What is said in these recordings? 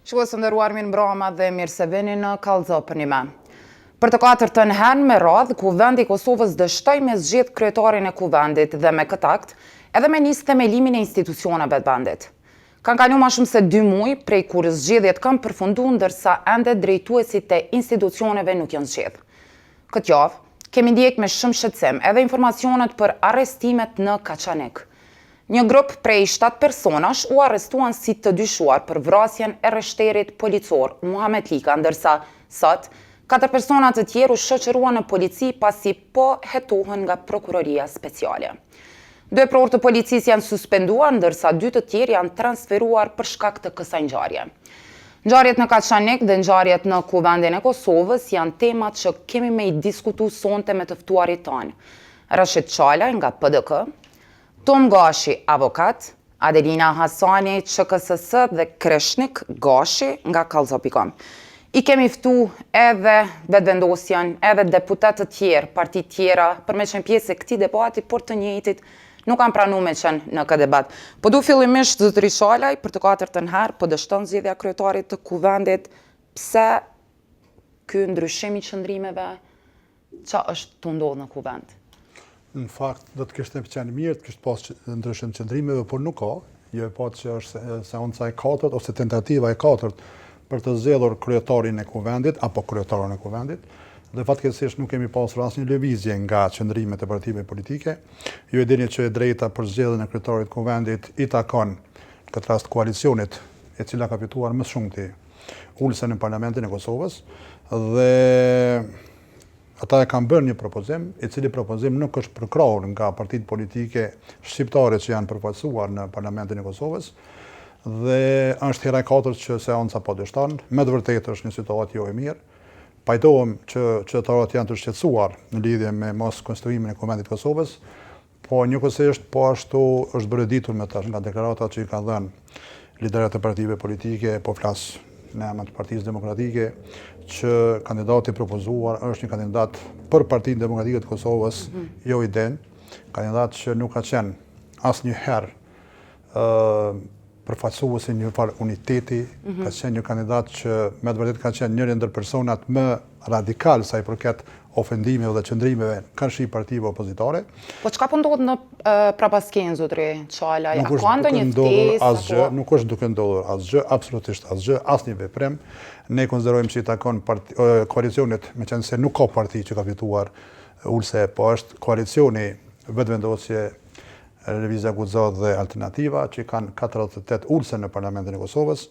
Shikues të nderuar, mirë mbrëma dhe mirë se vini në Kallëzo për një me. Për të katërtën herë me radhë, Kuvendi i Kosovës dështoi me zgjedh kryetarin e kuvendit dhe me këtë akt, edhe me nisë themelimin e institucioneve të vendit. Kanë kaluar më shumë se 2 muaj prej kur zgjedhjet kanë përfunduar, ndërsa ende drejtuesit e institucioneve nuk janë zgjedhur. Këtë javë kemi ndjek me shumë shqetësim edhe informacionet për arrestimet në Kaçanik. Një grup prej 7 personash u arrestuan si të dyshuar për vrasjen e rreshterit policor Muhamet Lika, ndërsa sot 4 persona të tjerë u shoqëruan në polici pasi po hetohen nga prokuroria speciale. 2 prorë të policisë janë suspenduar, ndërsa 2 të tjerë janë transferuar për shkak të kësaj ngjarje. Ngjarjet në Kaçanik dhe ngjarjet në Kuvendin e Kosovës janë temat që kemi me i diskutu sonte me të ftuarit tanë. Rashid Çala nga PDK, Tom Gashi, avokat, Adelina Hasani, QKSS dhe Kreshnik Gashi nga Kallëzo.com. I kemi ftu edhe vetëvendosjen, edhe deputet të tjerë, parti tjera, për me qenë pjesë e këtij debati, por të njëjtit nuk kanë pranuar me qenë në këtë debat. Po du fillimisht zotëri Shalaj, për të katërtën herë, po dështon zgjedhja e kryetarit të Kuvendit, pse ky ndryshim i qëndrimeve, ç'a është të ndodhë në Kuvend? Në fakt, do të kishte qenë mirë, të kishte pas ndryshim qëndrimeve, por nuk ka. Jo e pa që është seanca e 4 ose tentativa e 4 për të zgjedhur kryetarin e Kuvendit apo kryetaren e Kuvendit. Dhe fatkeqësisht nuk kemi pasur asnjë lëvizje nga qëndrimet e partive politike. Ju e dini që e drejta për zgjedhjen e kryetarit të Kuvendit i takon në këtë rast koalicionit, e cila ka fituar më shumti ulsen në Parlamentin e Kosovës, dhe ata e kanë bërë një propozim, i cili propozim nuk është përkrahur nga partitë politike shqiptare që janë përfaqësuar në Parlamentin e Kosovës, dhe është hera e 4 që seanca po dështon. Me të vërtetë është një situatë jo e mirë. Pajtohem që qytetarët janë të shqetësuar në lidhje me mos konstruimin e Kuvendit të Kosovës, po njëkohësisht po ashtu është bërë ditur me tash nga deklaratat që i kanë dhënë liderët e partive politike, po flas në emër të Partisë Demokratike, që kandidati propozuar është një kandidat për Partinë Demokratike të Kosovës, jo i den, kandidat që nuk ka qenë asnjëherë përfaqësuesi një farë uniteti, ka qenë një kandidat që me të vërtetë ka qenë njëri ndër personat më radikal sa i përket ofendimeve dhe qëndrimeve kanë shi partive opozitare. Po çka po ndodh në prapaskenë, zotëri Çala? Ka ndonjë ftesë? Nuk është duke ndodhur asgjë, absolutisht asgjë, asnjë veprim. Ne konsiderojmë që i takon koalicionit, meqense nuk ka parti që ka fituar ulse, po është koalicioni vetëvendosje Lëvizja Guxo dhe Alternativa, që kanë 48 ulse në Parlamentin e Kosovës.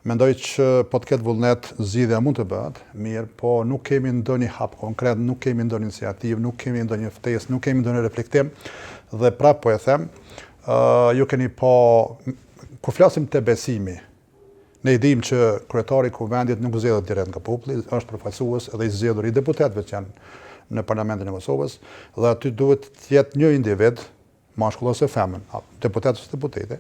Mendoj që po të ketë vullnet, zgjidhja mund të bëhet, mirë, po nuk kemi ndonjë hap konkret, nuk kemi ndonjë iniciativë, nuk kemi ndonjë ftesë, nuk kemi ndonjë reflektim, dhe prapë po e them, ju keni po, kur flasim të besimi, ne i dim që kryetari i Kuvendit nuk zgjedhet direkt nga populli, është përfaqësues dhe i zgjedhur i deputetëve që janë në Parlamentin e Kosovës, dhe aty duhet të jetë një individ, mashkull ose femën, deputet ose deputete,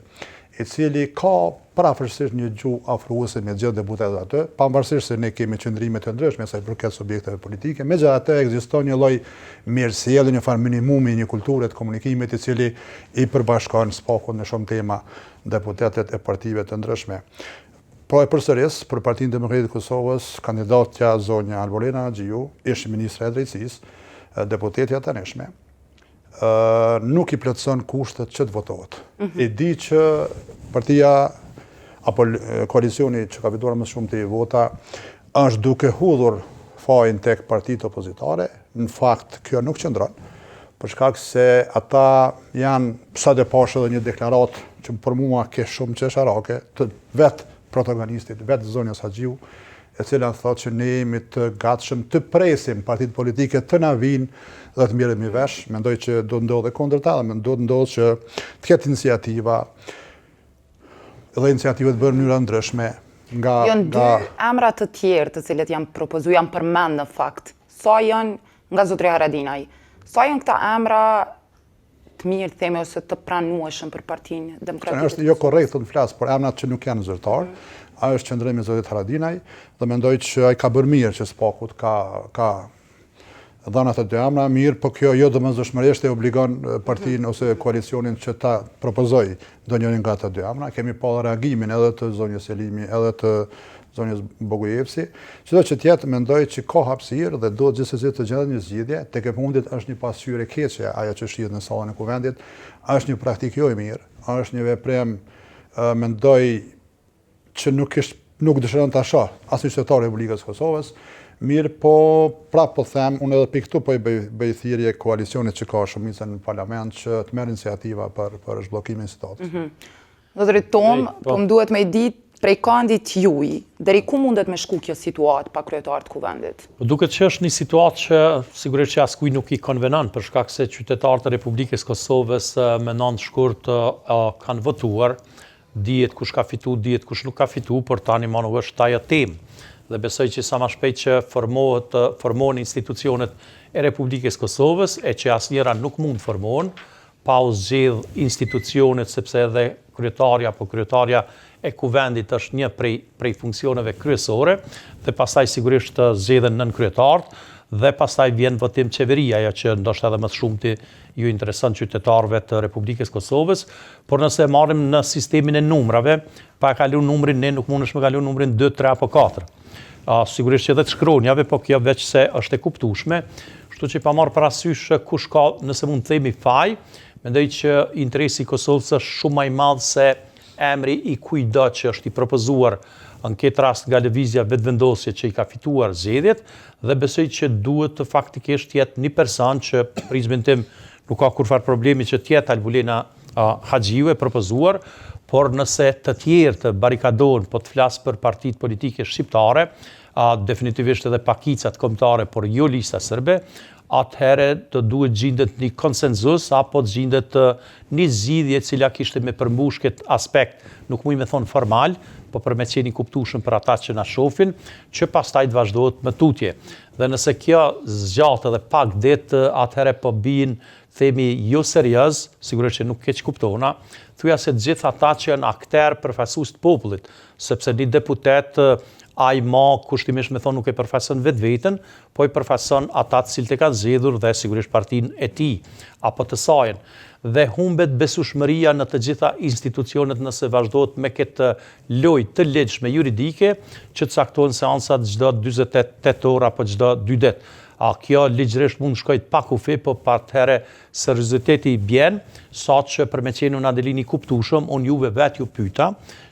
i cili ka parafërsisht një gjuhë afruese me gjithë deputetët aty, pavarësisht se ne kemi qëndrime të ndryshme sa i përket subjekteve politike, megjithatë ekziston një lloj mirësjellje, një farë minimumi, një kulture të komunikimit i cili i përbashkon spakun në shumë tema deputetët e partive të ndryshme. Pra e përsëris, për Partinë Demokratike të Kosovës, kandidatja zonja Alborena Xhiu, ish ministra e drejtësisë, deputetja të tanishme, nuk i plotëson kushtet që të votohet. E di që partia apo koalicioni që ka fituar më shumë të vota është duke hudhur fajin tek partitë opozitare. Në fakt kjo nuk qëndron, për shkak se ata janë sa të pash edhe një deklarat që për mua ke shumë qesharake të vetë protagonistit, vetë zonjës Xhiu, e cila thotë që ne jemi të gatshëm të presim partitë politike të na vinë dhe të mirëmi vesh. Mendoj që do të ndodhe kundërta, dhe do të ndodhë që të ketë iniciativa dhe iniciativat bërë në mënyra ndryshme nga... Janë 2 emra të tjerë të cilët janë propozu, janë përmend në fakt. Sa janë nga zotëria Haradinaj? Sa janë këta emra të mirë, themi, ose të pranueshëm për Partinë Demokratike? Është jo korrekt të flas, por emrat që nuk janë zyrtar. Ajo është qëndrimi i zotit Haradinaj, dhe mendoj që ai ka bërë mirë që spakut ka dhënë ato 2 emra, mirë, po kjo jo domosdoshmërisht e obligon partinë ose koalicionin që ta propozoj ndonjërin nga ato 2 emra. Kemi pa reagimin edhe të zonjës Selimi, edhe të zonjës Bogojevsi, çdo që tjetë mendoj që ka hapësirë dhe duhet gjithsesi të gjendet një zgjidhje, tek e fundit është një pasqyrë e keqe ajo që shihet në sallën e kuvendit, është një praktikë jo e mirë, është një veprim mendoj që nuk dëshiron ta shoh asnjë qytetar i Republikës së Kosovës. Mirë, po prapë po them, unë edhe pikë këtu po i bëj thirrje koalicionit që ka shumicën në parlament që të merr iniciativa për zhbllokimin e situatës. Zotëri Tom, po më duhet me ditë prej kandit juaj, deri ku mundet me shku kjo situatë pa kryetar të kuvendit? Duket që është një situatë që sigurisht që askuj nuk i konvenon, për shkak se qytetarët e Republikës Kosovës me 9 shkurt kanë votuar, dihet kush ka fitu, dihet kush nuk ka fitu, por tani më nuk është ajo temë. Dhe besoj që sa më shpejt që formohen institucionet e Republikës Kosovës, e që asnjëra nuk mund formohen pa u zgjedh institucionet, sepse edhe kryetarja apo kryetarja e kuvendit është një prej funksioneve kryesore, dhe pastaj sigurisht të zgjedhen nën kryetarët, dhe pastaj vjen votim qeveria, ajo që ndoshta edhe më shumti ju intereson qytetarëve të Republikës Kosovës, por nëse marrim në sistemin e numrave, pa kalu numrin, ne nuk mundesh me kalu numrin 2, 3 apo 4. Sigurisht që edhe të shkronjave, po kjo veç se është e kuptueshme, kështu që pa marrë parasysh kush ka, nëse mund të themi faj, mendoj që interesi i Kosovës është shumë më i madh se emri i kujdo që është i propozuar në këtë rast nga lëvizja vetëvendosje që i ka fituar zgjedhjet, dhe besoj që duhet të faktikisht jetë një person që prizmin tim nuk ka kurfar problemi që tjetë Albulena Haxhiu e propozuar, por nëse të tjerë të barikadohen, po të flasë për partitë politike shqiptare, definitivisht edhe pakicat kombëtare, por jo lista serbe, atëherë të duhet gjendet një konsenzus, apo të gjendet një zgjidhje cila kishte me përmbush këtë aspekt, nuk muj me thonë formal, po për me qeni kuptueshëm për ata që na shohin, që pastaj të vazhdohet me tutje. Dhe nëse kjo zgjatet edhe pak ditë, atëherë po bien, themi jo serioz, sigurisht që nuk keq kuptona, thuja se të gjithë ata që janë akter përfaqësues të popullit, sepse një deputet ai ma kushtimisht me thonë nuk e përfaqëson vetveten, po i përfaqëson ata të cilët e kanë zgjedhur dhe sigurisht partinë e tij apo të sajën. Dhe humbet besueshmëria në të gjitha institucionet nëse vazhdohet me këtë lojë të lehtëshme juridike që caktohen seancat çdo 48 orë apo çdo 2 ditë. Kjo ligjërisht mund shkojt pa kufi, po atëherë serioziteti i bjen, sa që për me qenë unë Adelini kuptueshëm, unë juve vetë ju pyeta,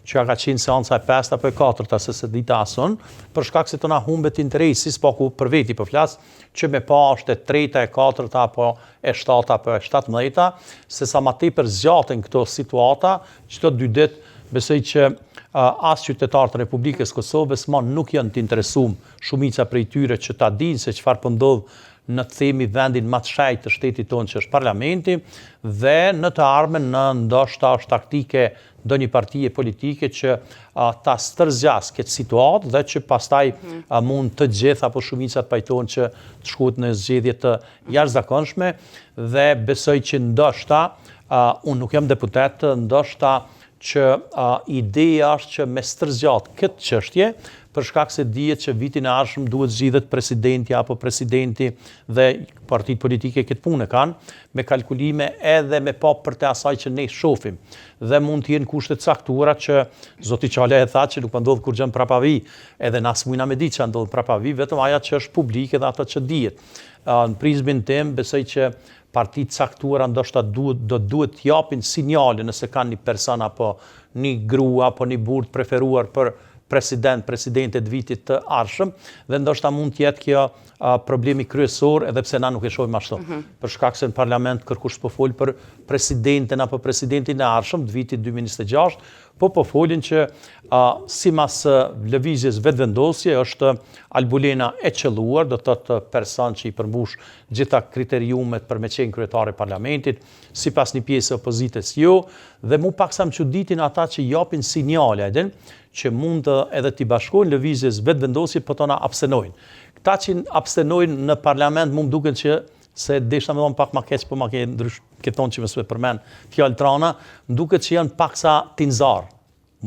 që ka qenë seanca e 5 apo e 4 se se dita ason, për shkak se të na humbet interesi, s'paku për veti për flas, që me pa është e 3, e 4 apo e 7 apo e 17, se sa ma tepër zgjaten këto situata, çdo 2 ditë besoj që as qytetarët e Republikës Kosovës nuk janë të interesuar, shumica prej tyre që ta dinë se çfarë po ndodh në të themi vendin më të shenjtë të shtetit tonë që është parlamenti, dhe në të ardhmen në ndoshta është taktike ndonjë partie politike që ta stërzjas këtë situatë dhe që pastaj mund të gjithë apo shumicat pajtohen që të shkohet në zgjedhje të jashtëzakonshme, dhe besoj që ndoshta unë nuk jam deputet, ndoshta që ideja është që me stërzjat këtë çështje, për shkak se dihet që vitin e ardhshëm duhet zgjidhet presidenti apo presidenti dhe partitë politike këtë punë kanë, me kalkulime edhe me pa për të asaj që ne shohim. Dhe mund të jenë kushte të caktuara që zoti Çale e tha që nuk ndodh kur gjën prapavi, edhe na smujna me ditë që ndodh prapavi, vetëm ajo që është publike dhe ato që dihet. Në prizmin tim besoj që partitë caktuara ndoshta duhet të japin sinjale nëse kanë një person apo një grua apo një burr të preferuar për presidente të vitit të ardhshëm, dhe ndoshta mund të jetë kjo problemi kryesor, edhe pse na nuk e shohim ashtu. Për shkak se në parlament kërkush po fol për presidenten apo presidentin e ardhshëm të vitit 2026, po folin që simas lëvizjes vetvendosje është Albulena e qelluar, do të thotë person që i përmbush gjitha kriteriumet për me qenë kryetare e parlamentit, sipas një pjesë opozitës jo, dhe mu paksa më çuditin ata që japin sinjale që mund edhe t'i bashkojnë lëvizjes vetvendosje, po tona abstenojnë. Këta që abstenojnë në parlament mu më duket që se deshta me thonë pak ma keq, po ma ke ndrysh keton që mësme përmen fjalë trana, më duket që janë paksa tinzar.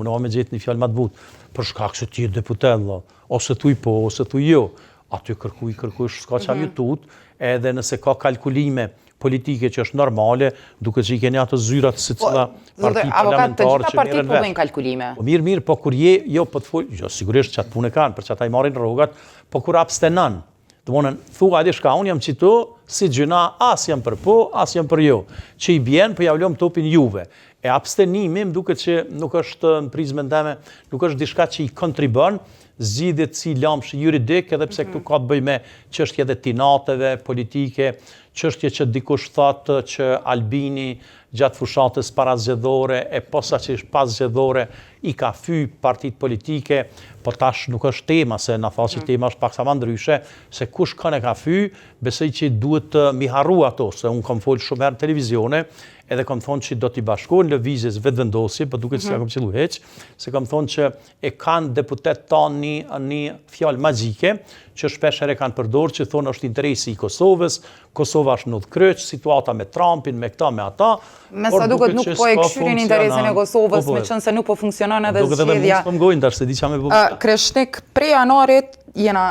Mundoha me gjetë një fjalë ma të butë, për shkak se ti je deputet, ose thuj po, ose thuj jo. Aty kërkuj, s'ka qa një tut, edhe nëse ka kalkulime politike që është normale, duke që i keni ato zyrat se cila parti avokat, të parlamentarë gjitha që partit merren po vesh. bëjnë kalkulime. Po mirë, po kur je, jo po të folj, jo sigurisht që atë punë kanë, për që ata i marrin rrogat, po kur abstenon, domthonë thua diçka, unë jam qito si gjëna, as jam për po, as jam për jo. Që i bjen, po ja vlom topin juve. E abstenimi më duket që nuk është në prizmën time, nuk është diçka që i kontribon zgjidhjet si lamsh juridik, edhe pse këtu ka të bëjë me çështje dhe tinateve politike, çështje që dikush thotë që Albini gjatë fushatës parazgjedhore e posaçërisht pasgjedhore i ka fy partit politike, po tash nuk është tema, se na thasi tema është pak sa më ndryshe, se kush kanë e ka fy, besoj që duhet të mi harru ato, se unë kam folë shumë herë në televizione, edhe kam thonë që do t'i bashkojnë lëvizjes vetëvendosje, po duket se kam qellu heq, se kam thonë që e kanë deputet tanë një fjalë magjike, që shpeshere kanë përdorë që thonë është interesi i Kosovës, Kosova është në kryq, situata me Trumpin, me këta, me ata. Me sa duket nuk po e këshyrin interesin e Kosovës, me qënë se nuk po funksionon edhe zgjedhja. Duket edhe mund të më gojnë tash, se di qa me bëbë. Kreshnik, prej janarit jena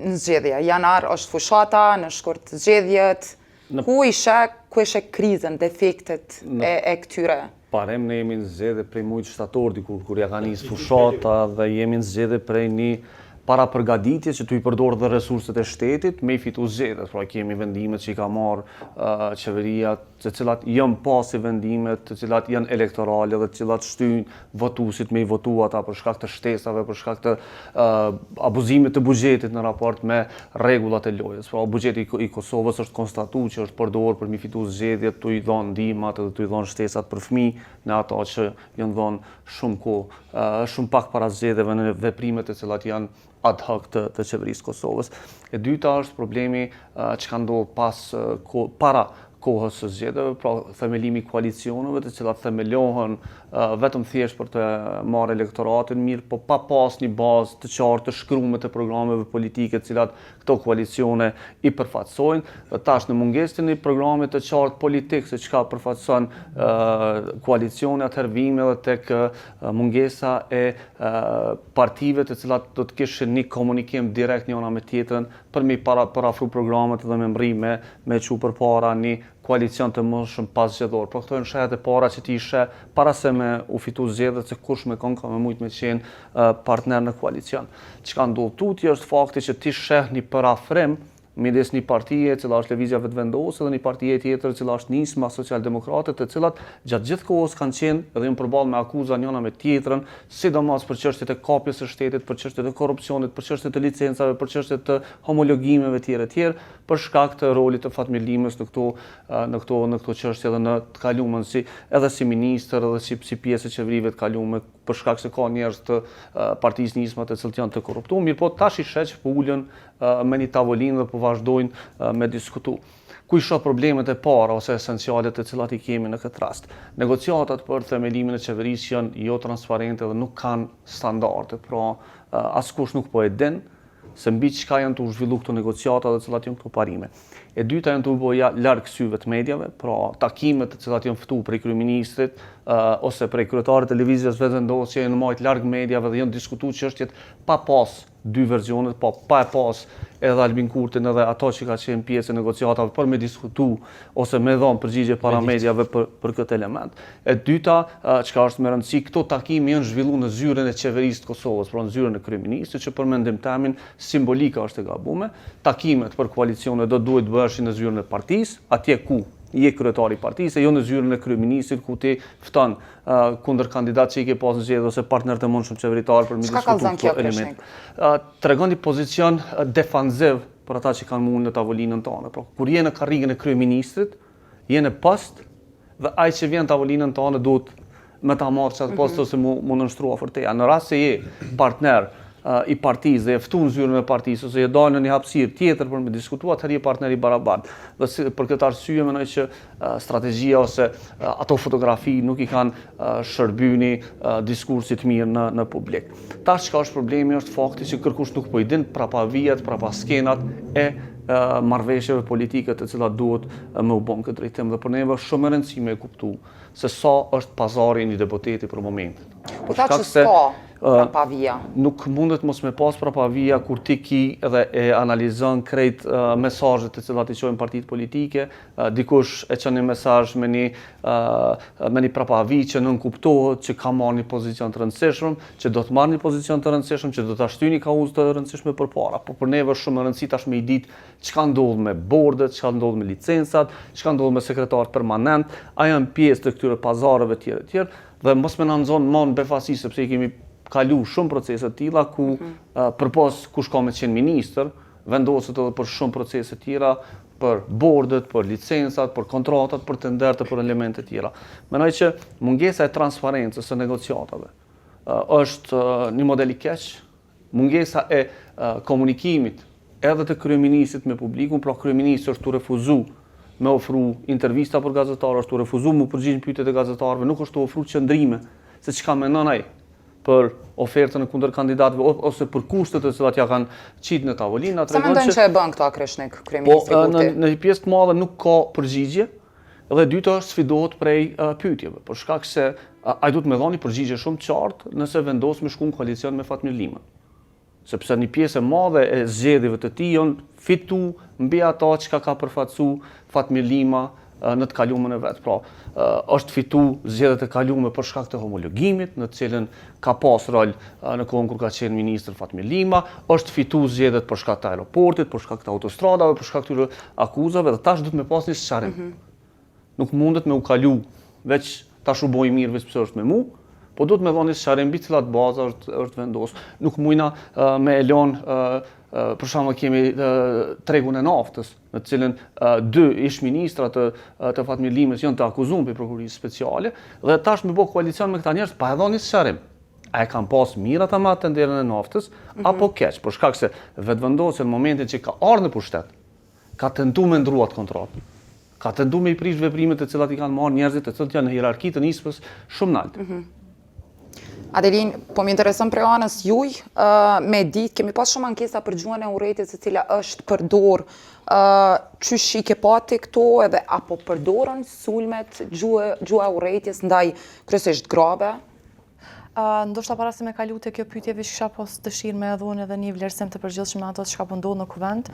në zgjedhja. Janar është fushata, në shkurt zgjedhjet. Ku ishe krizën, defektet e këtyre? Parem ne jemi në zgjedhje prej mujtë shtator, kur ja ka nisë fushata dhe jemi në zgjedhje prej një para përgatitje që tu i përdorë dhe resurset e shtetit me i fitu zgjedhjet. Pra kemi vendimet që i ka marë qeveria, të cilat janë pasi vendimet, të cilat janë elektorale dhe të cilat shtyjnë votuesit me i votu ata për shkak të shtesave, për shkak të abuzimit të buxhetit në raport me rregullat e lojës. Pra buxheti i Kosovës është konstatuar që është përdorur për mi fitu zgjedhjet, tu i dhënë ndihmat dhe tu i dhënë shtesat për fëmijë në ato që janë dhënë shumë kohë, shumë pak para zgjedhjeve në veprimet e cilat janë ad hoc të qeverisë Kosovës. E dyta është problemi që ka ndodhur para kohës së zgjedhjeve, pra themelimi i koalicioneve, të cilat themelohen vetëm thjesht për të marrë elektoratin mirë, po pa pas një bazë të qartë të shkruar të programeve politike të cilat këto koalicione i përfaqësojnë. Dhe tash në mungesë të një programi të qartë politik se çka përfaqëson koalicione, atëherë vime edhe tek mungesa e partive të cilat do të kishin një komunikim direkt njëra me tjetrën për mi parafru programet dhe me mbri me çu përpara një koalicion të mëshëm pas zgjedhor. Por këto janë shehet e para që ti ishe para se me u fitu zgjedhjet se kush me kon ka me mujt me qenë partner në koalicion. Çka ndodh tutje është fakti që ti sheh një parafrim midis një partije cila është Lëvizja Vetëvendosë dhe një partije tjetër cila është Nisma Socialdemokrate, të cilat gjatë gjithë kohës kanë qenë dhe janë përballë me akuza njëra me tjetrën, sidomos për çështjet e kapjes së shtetit, për çështjet e korrupsionit, për çështjet e licencave, për çështjet të homologimeve tjera, për shkak të rolit të Fatmir Limës në këto çështje dhe në të kaluamën edhe si ministër edhe si pjesë e qeverive të kaluame, për shkak se ka njerëz të partisë Nisma të cilët janë të korruptuar, mirë po tash i sheh që po ulën me një tavolinë dhe po vazhdojnë me diskutu. Ku i shoh problemet e para ose esenciale të cilat i kemi në këtë rast? Negociatat për themelimin e qeverisë janë jo transparente dhe nuk kanë standarde, pra askush nuk po e din se mbi çka janë të zhvilluar këto negociata dhe cilat janë këto parime. E dyta janë të bëja larg syve të medjave, pra takimet të cilat janë ftuar prej kryeministrit ose prej kryetarit të Lëvizjes Vetëvendosje janë marrë larg medjave dhe janë diskutuar çështjet pa pas dy versionet, po pa e pas edhe Albin Kurtin edhe ato që ka qenë pjesë e negociatave për me diskutu ose me dhënë përgjigje para medjave për këtë element. E dyta, çka është me rëndësi, këto takime janë zhvilluar në zyrën e qeverisë të Kosovës, pra në zyrën e kryeministit, që për mendim tamin simbolika është e gabuar. Takimet për koalicione do duhet bëheshin në zyrën e partisë, atje ku je kryetari i partisë, jo në zyrën e kryeministit ku ti fton kundër kandidat që i ke pas në zgjedhje ose partner të mundshëm qeveritar për mi diskutuar këto elemente. Tregon një pozicion defanziv për ata që kanë mundë në tavolinën tonë. Pra, kur je në karrigën e kryeministrit, je në post dhe ai që vjen në tavolinën tonë duhet me ta marrë çat post ose mu nënshtrua për teja. Në rast se je partner i partisë dhe e ftun zyrën e partisë ose e dalë në një hapësirë tjetër për me diskutuar, atëherë je partner i barabartë. Dhe për këtë arsye mendoj që strategjia ose ato fotografi nuk i kanë shërbyni diskursit mirë në publik. Tash çka është problemi është fakti që kërkush nuk po i din prapa vijat, prapa skenat e marrëveshjeve politike të cilat duhet me u bën këtë drejtim dhe për neve është shumë e rëndësishme e kuptu se sa është pazari i një deputeti për momentin. Po ta që s'ka prapavija. Nuk mundet mos me pas prapavija kur ti ki edhe e analizon krejt mesazhet të cilat i qojnë partitë politike, dikush e qenë një mesazh me një prapavi që nënkuptohet, që ka marrë një pozicion të rëndësishëm, që do të marrë një pozicion të rëndësishëm, që do ta shtyjë një kauzë të rëndësishme përpara. Po për neve është shumë e rëndësishme tash me i ditë çka ndodh me bordet, çka ndodh me licencat, çka ndodh me sekretarët permanent, a janë pjesë të këtyre pazareve tjerë, dhe mos me na nxon mon befasi sepse i kemi kalu shumë procese të tilla ku përpos kush ka me qenë ministër, vendoset edhe për shumë procese tjera, për bordet, për licencat, për kontratat, për tendert e për elemente tjera. Mendoj që mungesa e transparencës së negociatave është një model i keq, mungesa e komunikimit edhe të kryeministit me publikun, pra kryeministri është të refuzu me ofru intervista për gazetarë, është të refuzu me përgjigj pyetjet e gazetarëve, nuk është të ofru qëndrime se çka mendon ai për ofertën e kundër kandidatëve ose për kushtet e cilat ja kanë qitë në tavolinë. Sa mendojnë që e bën këto Krishnik, kryeministri Kurti? Në një pjesë të madhe nuk ka përgjigje, dhe dyta është sfidohet prej pyetjeve, për shkak se ai duhet me dhënë një përgjigje shumë të qartë nëse vendos me shku në koalicion me Fatmir Limën. Sepse një pjesë e madhe e zgjedhjeve të tij janë fitu mbi ata çka ka përfaqësu Fatmir Lima në të kalumën e vet. Pra, është fitu zgjedhjet e kalume për shkak të homologimit, në të cilën ka pas rol në kohën kur ka qenë ministër Fatmir Lima, është fitu zgjedhjet për shkak të aeroportit, për shkak të autostradave, për shkak të këtyre akuzave, dhe tash duhet me pas një sqarim. Nuk mundet me u kalu veç tash u boj mirë veç pse është me mu, po duhet me dhënë një sqarim mbi cilat baza është vendosur. Nuk mujna me e lënë për shembull kemi tregun e naftës, në të cilën dy ish-ministra të Fatmir Limës janë të akuzuar për prokurisë speciale, dhe tash me bë koalicion me këta njerëz pa e dhënë sqarim. A e kanë pas mirë ata me tenderën e naftës apo keq? Për shkak se vetvendosja në momentin që ka ardhur në pushtet, ka tentuar me ndruat kontratë. Ka tentuar me i prish veprimet të cilat i kanë marrë njerëzit të cilët janë në hierarki të nismës shumë lart. Adelin, po më intereson prej anës juj, me ditë kemi pas shumë ankesa për gjuhën e urrëties e cila është përdor, qysh i ke pati këto edhe apo përdoren sulmet gjuha e urrëties ndaj kryesisht grave? Ndoshta para se me kalu te kjo pyetje veç kisha pas dëshirë me dhënë edhe një vlerësim të përgjithshëm në ato çka po ndodh në kuvend.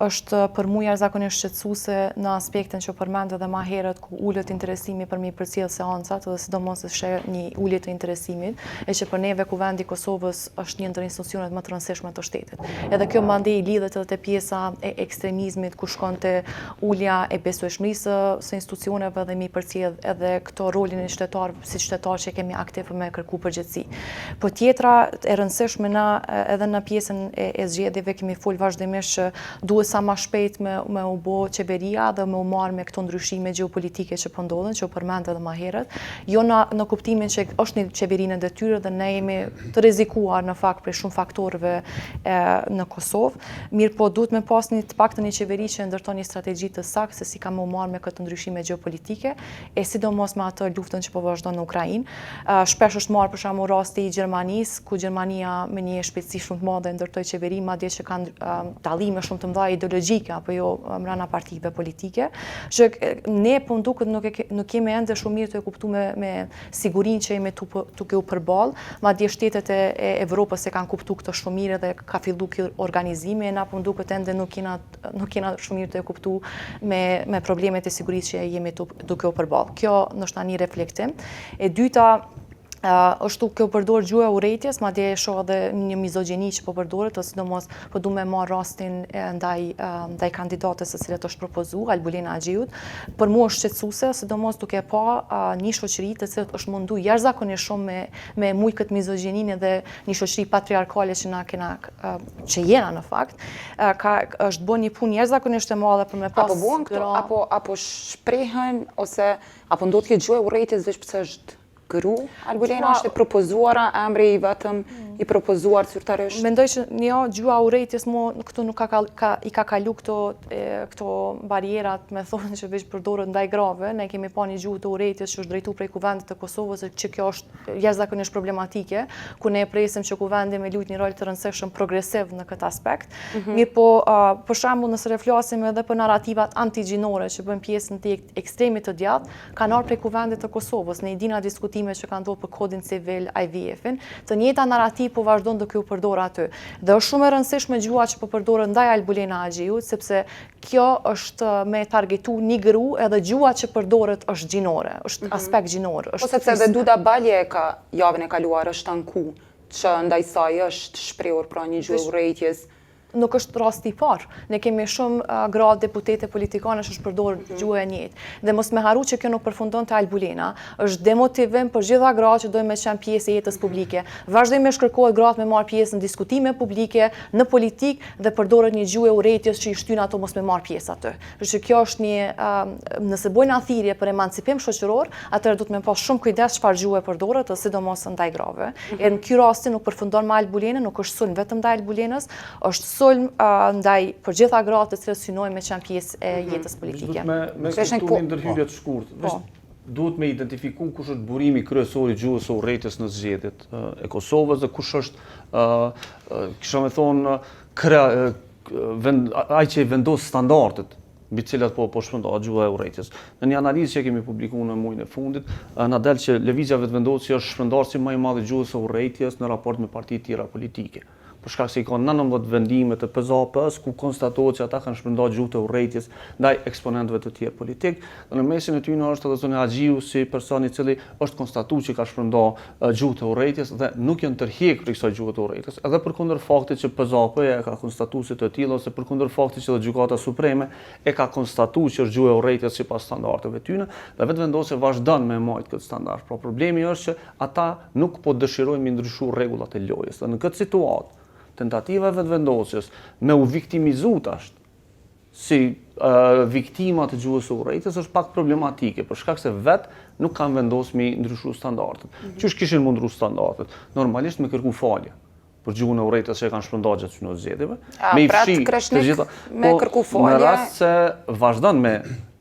Është për mua jashtëzakonisht shqetësuese në aspektin që përmend edhe më herët ku ulet interesimi për mi përcjell seancat dhe sidomos është një ulje të interesimit, e që për neve kuvendi i Kosovës është një ndër institucionet më të rëndësishme të shtetit. Edhe kjo mandej lidhet edhe te pjesa e ekstremizmit ku shkon te ulja e besueshmërisë së institucioneve dhe mi përcjell edhe këto rolin e shtetarëve si shtetar që kemi aktiv me kërku përgjegjësi. Po tjetra e rëndësishme na edhe në pjesën e zgjedhjeve kemi fol vazhdimisht që duhet sa më shpejt me u bë qeveria dhe me u marrë me këto ndryshime gjeopolitike që po ndodhen, që u përmend edhe më herët, jo në kuptimin që është një qeverinë e detyrë dhe ne jemi të rrezikuar në fakt për shumë faktorëve në Kosovë, mirë po duhet me pas të paktën një qeveri që ndërton një strategji të saktë se si ka me u marrë me këto ndryshime gjeopolitike, e sidomos me atë luftën që po vazhdon në Ukrainë. Shpesh është marrë për rasti i Gjermanisë, ku Gjermania me një shpejtësi shumë të madhe ndërtoi qeveri, madje që kanë dallime shumë të mëdha ideologjike apo jo brenda partive politike, që ne po duket nuk kemi ende shumë mirë të e kuptuar me sigurinë që jemi tuke u përball, madje shtetet e Evropës e kanë kuptuar këtë shumë mirë dhe ka filluar ky organizimi, na po duket ende nuk kena shumë mirë të e kuptuar me problemet e sigurisë që jemi duke u përball. Kjo ndoshta një reflektim. E dyta është kjo përdor gjuha e urrëties, madje shoh edhe një mizogjeni që po përdoret, ose sidomos po du me marr rastin ndaj kandidates së cilët është propozuar, Albulina Xhiut. Për mua është shqetësuese, sidomos duke pa një shoqëri të cilët është mundu jashtëzakonisht shumë me mujt këtë mizogjeninë dhe një shoqëri patriarkale që na kena që jena në fakt, është bën një punë jashtëzakonisht e madhe për me pas apo shprehen ose apo ndodh kjo gjuha e urrëties veç pse është Albulina është e propozuara, emri i vetëm i propozuar zyrtarisht? Mendoj që gjua urrejtjes këtu nuk i ka kalu këto barierat me thonë që veç përdoret ndaj grave. Ne kemi pa një gjuhë të urrejtjes që është drejtu prej kuvendit të Kosovës, që kjo është jashtëzakonisht problematike, ku ne presim që kuvendi me luajt një rol të rëndësishëm progresiv në këtë aspekt. Mirë po, për shembull, nëse flasim edhe për narrativat antigjinore që bëjnë pjesën të ekstremit të djathtë, kanë ardhur prej kuvendit të Kosovës. Ne i dina diskutime që kanë ndodhur për kodin civil, IVF-in, të njëjta narrativ po vazhdon duke u përdorur aty. Dhe është shumë e rëndësishme gjua që po përdoret ndaj Albulena Agjiut, sepse kjo është me targetu një gru, edhe gjua që përdoret është gjinore, është aspekt gjinor. Po sepse edhe Duda Balje ka javën e kaluar është anku, që ndaj saj është shprehur pra një gjuhë urrejtjes. Nuk është rasti i parë. Ne kemi shumë gra deputete politikane që është përdorur gjuhë e njëjtë. Dhe mos me haru që kjo nuk përfundon te Albulena, është demotivim për gjitha gratë që dojnë me qenë pjesë e jetës publike. Vazhdimisht kërkohet gratë me marrë pjesë në diskutime publike, në politikë dhe përdoret një gjuhë e urrejtjes që i shtyn ato mos me marrë pjesë aty. Që kjo është nëse bojnë thirrje për emancipim shoqëror, atëherë duhet me pas shumë kujdes çfarë gjuhë përdoret, sidomos ndaj grave. Në ky rast nuk përfundon me Albulenën, nuk është sulm vetëm ndaj Albulenës, është sulm ndaj për gjitha gratë të cilët synojnë me qenë pjesë e jetës politike. Me këtu një ndërhyrje të shkurtë. Duhet me identifiku kush është burimi kryesor i gjuhës së urrejtjes në zgjedhjet e Kosovës dhe kush është, kisha me thonë, ai që i vendos standardet mbi cilat po shpërndahet gjuha e urrejtjes. Në një analizë që kemi publikuar në muajin e fundit, na del që lëvizja vetëvendosi është shpërndarësi më i madh i gjuhës së urrejtjes në raport me partitë tjera politike. Për shkak se i ka 19 vendime të PZAP-s ku konstatohet që ata kanë shpërndarë gjuhë të urrejtjes ndaj eksponentëve të tjerë politik. Dhe në mesin e tyre është edhe zoni Agjiu si person i cili është konstatuar që ka shpërndarë gjuhë të urrejtjes dhe nuk janë tërheq për kësaj gjuhë të urrejtjes. Edhe përkundër faktit që PZAP e ka konstatuar si të tillë ose përkundër faktit që Gjykata Supreme e ka konstatuar që është gjuhë e urrejtjes sipas standardeve tyre dhe vetëvendosja vazhdon me majt këtë standard. Pra problemi është që ata nuk po dëshirojnë mi ndryshu rregullat e lojës. Dhe në këtë situatë tentativa e vetëvendosjes me u viktimizu tash si viktima të gjuhës së urrejtjes është pak problematike, për shkak se nuk kanë vendosur mi ndryshu standardet. Qysh kishin mundru standardet? Normalisht me kërku falje për gjuhën e urrejtjes që e kanë shpërndarë gjatë këtyre zgjedhjeve. Me i fshi të gjitha. Me kërku falje. Në rast se vazhdon me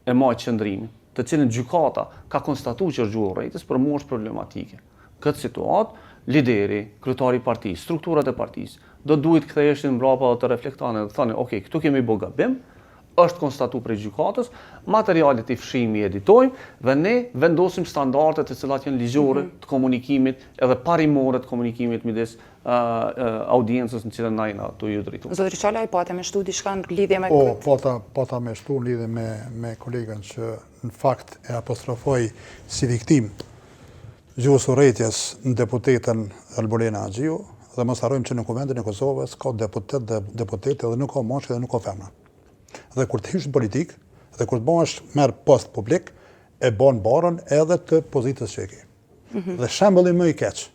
e marrë qëndrimin, të cilën gjykata ka konstatuar që është gjuhë e urrejtjes, për mua është problematike. Këtë situatë, lideri, kryetari i partisë, strukturat e partisë do duhet ktheheshin mbrapa dhe të reflektonin dhe thonin, ok, këtu kemi bë gabim, është konstatuar prej gjykatës, materialet i fshihemi, editojmë dhe ne vendosim standardet të cilat janë ligjore të komunikimit edhe parimore të komunikimit midis audiencës në cilën na jena të ju drejtuar. Zotri Çala, i pata me shtu diçka në lidhje me këtë? këtë? Pata me shtu në lidhje me kolegën që në fakt e apostrofoi si viktim gjuhës së urrejtjes në deputetën Albulena Agjiu, dhe mos harrojmë që në Kuvendin e Kosovës ka deputet dhe nuk ka moshë dhe nuk ka femra. Dhe kur të hysh në politik, dhe kur të bëhesh merr post publik, e bën barën edhe të pozitës që e ke. Dhe shembulli më i keq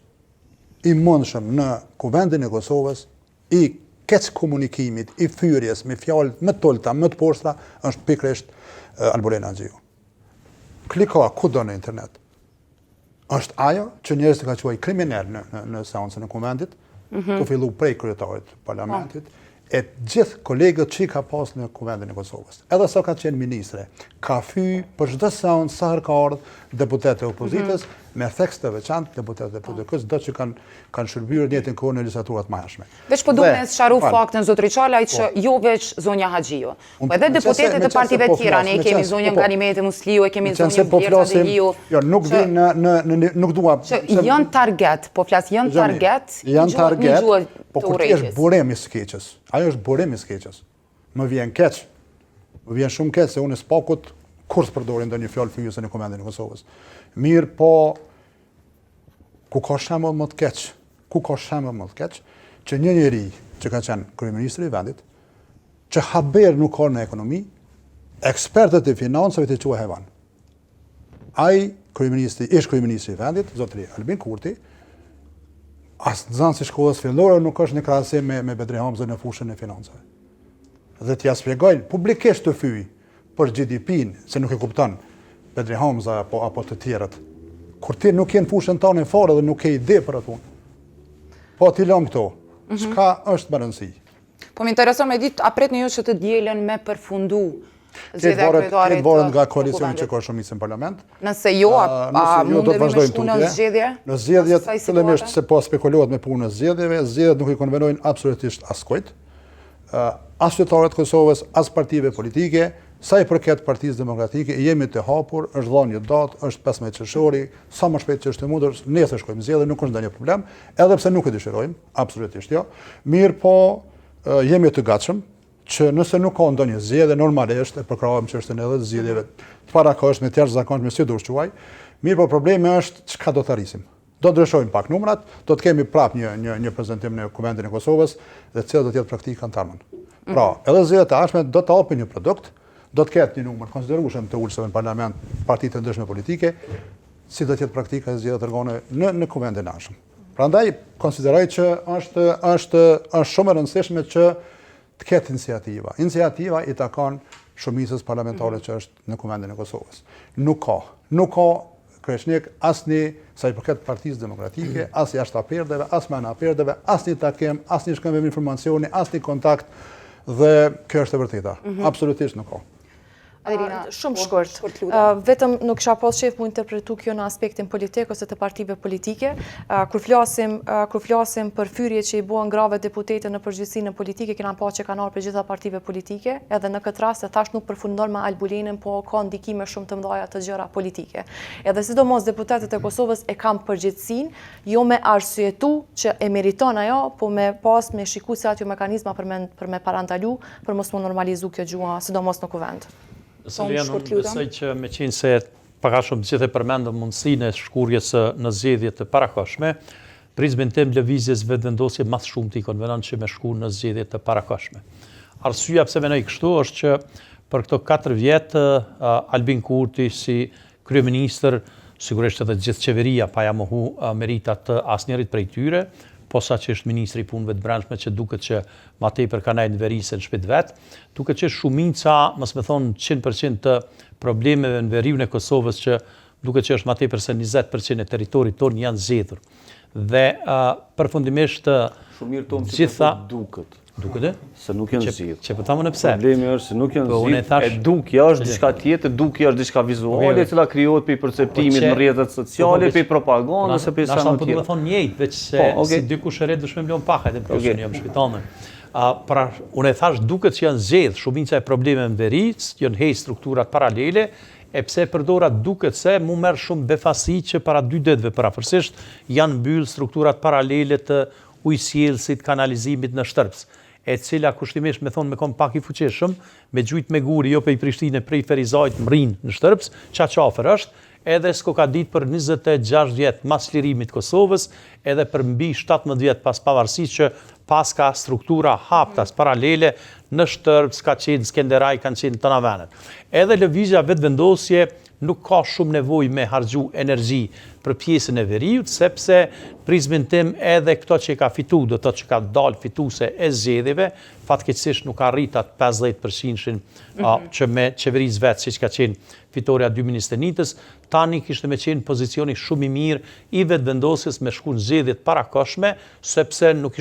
i mundshëm në Kuvendin e Kosovës, i keq komunikimit, i thyrjes me fjalë më të ulta, më të poshtra, është pikërisht Albulena Agjiu. Klika kudo në internet. Është ajo që njerëzit ka quajtur kriminal në seancën e Kuvendit, të fillu prej kryetarit parlamentit, e gjithë kolegët që ka pas në Kuvendin e Kosovës. Edhe sa ka qenë ministre, ka fy për çdo seancë sa herë ka ardhur deputet e opozitës me tekst të veçantë deputetë e PDK-s do që kanë shërbyer në jetën kohë në legislaturat më hershme. Veç po duhet të sqaroj faktin zotri Çalaj që jo veç zonja Haxhiu. Po edhe deputetët e partive të tjera, ne kemi zonjën Ganimeti Musliu, e kemi zonjën Vlerta Deliu. Jo, nuk vi nuk dua. Janë target, po flas janë target. Janë target, po kur ti është burim i skeqës. Ajo është burim i skeqës. Më vjen keq. Më vjen shumë keq se unë spakut kur s'përdorin ndonjë fjalë fyese në Kuvendin e Kosovës. Mirë, po ku ka shembull më të keq, që një njeri që ka qenë kryeministri i vendit, që haber nuk ka në ekonomi, ekspertët e financave të quajnë hevan. Ai ish kryeministri i vendit, zotri Albin Kurti, as nxënës i shkollës fillore nuk është në krahasim me Bedri Hamzën në fushën e financave. Dhe t'ja shpjegojnë publikisht të fyj për GDP-n, se nuk e kupton Bedri Hamza apo të tjerët. Kur ti nuk je në fushën tonë fare dhe nuk ke ide për atë. Po t'i lëm këto, çka është më rëndësi? Po më intereson me ditë, a pret një që të dielën me përfundu zgjedhja Këtë kryetarit varet nga të koalicioni që kuvendit? ka shumicë në parlament. Nëse jo, a Nëse jo, do të mundemi me vazhdojmë shku në tutje. zgjedhje? Në zgjedhjet, Asaj fillimisht situate? se po spekulohet me punën e zgjedhjeve, zgjedhjet nuk i konvenojnë absolutisht askujt. As qytetarët të Kosovës, as partive politike, sa i përket Partisë Demokratike, jemi të hapur, është dhënë një datë, është 15 qershori, sa më shpejt që është e mundur, nesër shkojmë zgjedhje, nuk është ndonjë problem, edhe pse nuk e dëshirojmë, absolutisht jo. Mirë po, jemi të gatshëm që nëse nuk ka ndonjë zgjedhje, normalisht e përkrahojmë çështën edhe të zgjedhjeve të parakohshme të jashtëzakonshme si duhet quaj. Mirë po problemi është çka do të arrisim. Do të ndryshojmë pak numrat, do të kemi prap një prezantim në Kuvendin e Kosovës dhe cila do të jetë praktika në tarmën. Pra, edhe zgjedhjet e ardhshme do të hapin një produkt, do të ketë një numër konsiderueshëm të ulësve në parlament, partitë të ndryshme politike, si do të jetë praktika e zgjedhjeve të rrogone në Kuvendin e ardhshëm. Prandaj konsideroj që është shumë e rëndësishme që të ketë iniciativa. Iniciativa i takon shumicës parlamentare që është në Kuvendin e Kosovës. Nuk ka kreshnik asnjë sa i përket Partisë Demokratike, as jashtë aperdeve, as brenda aperdeve, asnjë takim, asnjë shkëmbim informacioni, asnjë kontakt dhe kjo është e vërteta. Absolutisht nuk ka. Adelina, Shumë po, shkurt. lutem. Vetëm nuk kisha pas shef mu interpretu kjo në aspektin politik ose të partive politike. Kur flasim për fyrje që i buan grave deputete në përgjithësinë politike, kena pa që kanë ardhur për gjitha partive politike, edhe në këtë rast e thash nuk përfundon me Albulinën, po ka ndikime shumë të mëdha të gjëra politike. Edhe sidomos deputetët e Kosovës e kanë përgjithësinë, jo me arsyetu që e meriton ajo, po me shiku se aty mekanizma për me parandalu, për mos mu normalizu kjo gjua, sidomos në kuvend. Unë besoj që me qenë se paka shumë gjithë e përmendëm mundësinë e shkurjes në zgjedhjet të parakohshme, prizmin tim lëvizjes vetëvendosje mas shumë t'i konvenon që me shku në zgjedhjet të parakohshme. Arsyeja pse menoj kështu është që për këto 4 vjetë Albin Kurti si kryeministër, sigurisht edhe gjithë qeveria pa ja mohu meritat të asnjërit prej tyre, posa që është ministri i punëve të brendshme që duket që ma tepër ka nejtë në veri se në shpit vetë, duket që shumica, mos me thonë 100% të problemeve në veriun e Kosovës që duket që është ma tepër se 20% e teritorit tonë janë zgjedhur. Dhe përfundimisht gjitha duket. Duket e? Se nuk janë zgjedhur. Që pëtamë në pse? Problemi është se nuk janë Po, unë e zgjedhur. thash- E dukja është diçka tjetër, dukja është diçka vizuale, Okej. e cila krijohet për perceptimit Po, që- në rrjetet sociale, Po, për propagandës, për sa Nashta më po du me tjetër. thonë njëjtë, veç se Po, okay. si dikush e re dëshme mlion pak, edhe plus Okay. unë jam shpitanë. Pra, unë e thash duket që janë zgjedhë, shumica e probleme në veri, janë hej strukturat paralele, e pse përdora duket se mu merr shumë befasi që para 2 ditëve parafërsisht janë mbyll strukturat paralele të ujësjellësit, kanalizimit në Shtërps, e cila kushtimisht me thonë me kom pak i fuqishëm, me gjujt me guri jo prej Prishtinë, prej Ferizajt mrin në Shtërps, qafer është, edhe s'ko ka ditë për 26 vjetë mas lirimit Kosovës, edhe për mbi 17 vjetë pas pavarësisë që pas ka struktura haptas paralele në Shtërps, ka qenë Skenderaj, kanë qenë të navenet. Edhe lëvizja vetëvendosje nuk ka shumë nevojë me harxhu energji për pjesën e veriut, sepse prizmin tim edhe këto që ka fitu, do të që ka dalë fituse e zgjedhjeve, fatkeqësisht nuk arrit atë 50% që me qeverisë vetë, siç ka qenë fitoria 2 ministenitës, tani kishte me qenë pozicioni shumë i mirë i vetëvendosjes me shku në zgjedhjet parakohshme, sepse nuk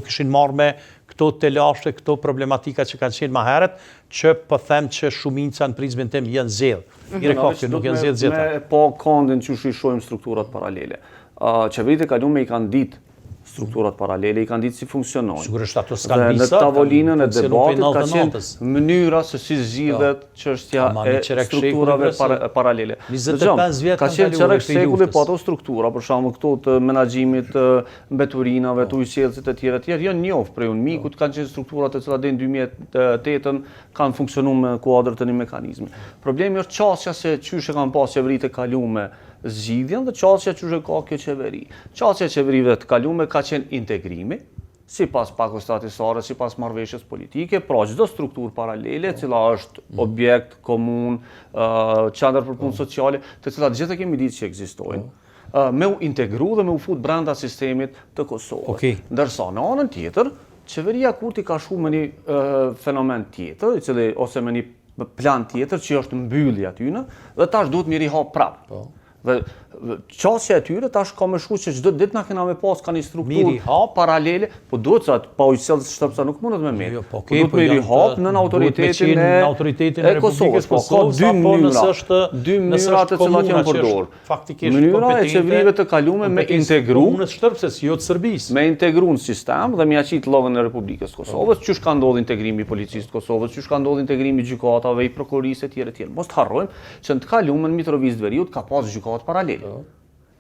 ishin marrë me këto telashe, këto problematika që kanë qenë më herët, që po them që shumica në prizmin tim janë zgjedhë. Mire ka që nuk janë zgjedhë gjitha. Me po kondin që shishojmë strukturat paralele. Qeveritë e kalume i kanë ditë strukturat paralele, i kanë ditë si funksionojnë. Sigurisht ato Dhe s'kan në bisa, tavolinën e funksionon debatit për ka 99-ës. qenë mënyra se si zgjidhet çështja Ama e një qerek strukturave shekulli paralele. 25 vjet Ka kanë qenë kaluar qerek këtij shekulli, luftës. po ato struktura, për shembull këto të menaxhimit të mbeturinave, të ujësjellësit e tjera janë njohur prej unë mikut, kanë qenë strukturat e cilat deri në 2008 kanë funksionuar me kuadër të një mekanizmi. Problemi është çështja se çysh e kanë pas qeveritë e kalume zgjidhjen dhe çështja çysh e ka kjo qeveri. Çështja e qeverive të kalume ka qenë integrimi, sipas pakos statisare, sipas marrëveshjes politike, pra çdo strukturë paralele, e cila është objekt komun, qendër për punë sociale, të cilat gjithë kemi ditë që ekzistojnë. Me u integru dhe me u fut brenda sistemit të Kosovës. Okej. Ndërsa në anën tjetër, qeveria Kurti ka shku me një fenomen tjetër, ose me një plan tjetër që është mbylli atyne, dhe tash duhet mi rihap prapë. Dhe qasja e tyre tash ka me shku që çdo ditë na kena me pas ka një strukturë Miri hap paralele, po duhet sa pa u sjell shtëpsa nuk mundet me met. Po Po duhet me i hap në autoritetin e Republikës Kosovës, dy apo mënyra, nëse është dy mënyra të cilat janë përdor. Faktikisht Mënyra e qeverive të kalume me integru në shtëpses, jo të Serbisë. me integru në sistem dhe me aqit llogën e Republikës Kosovës, qysh ka ndodhur integrimi i policisë të Kosovës, qysh ka ndodhur integrimi i gjykatave, i prokurisë etj etj. Mos të harrojmë që në të kalumen Mitrovic Veriut ka pas gjykatë paralele,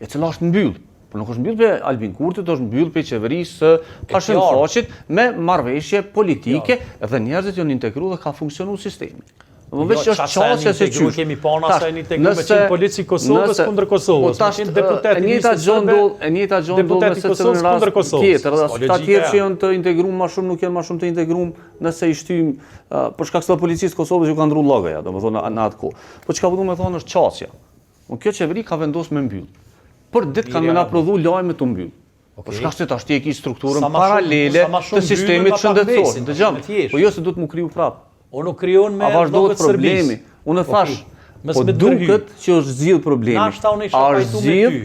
e cila është mbyll. Por nuk është mbyll për Albin Kurtit, është mbyll për qeverisë Hashemfaqit me marrëveshje politike dhe njerëzit janë integruar dhe ka funksionuar sistemi. Më veç që është qasja se qysh. Kemi pana sa një integru me qenë polici Kosovës kundër Kosovës. E njëjta gjë ndodh me secilin rast tjetër, dhe ata tjerë që janë të integruar më shumë nuk janë më shumë të integruar nëse i shtym për shkak se policisë Kosovës ju ka ndru llogaja, domethënë në atë kohë. Po çka po më thonë është qasja. Kjo qeveri ka vendosur me mbyll. Për ditë kanë më na prodhu lajme të mbyll. Për shkak se tash ti e ke strukturën paralele të sistemit shëndetësor. Dëgjom, po jo se duhet mu kriju prapë. O nuk krijon me vazhdohet problemi. Unë thash, po duket që është zgjidh problemi. Nashta unë isha pajtu me ty.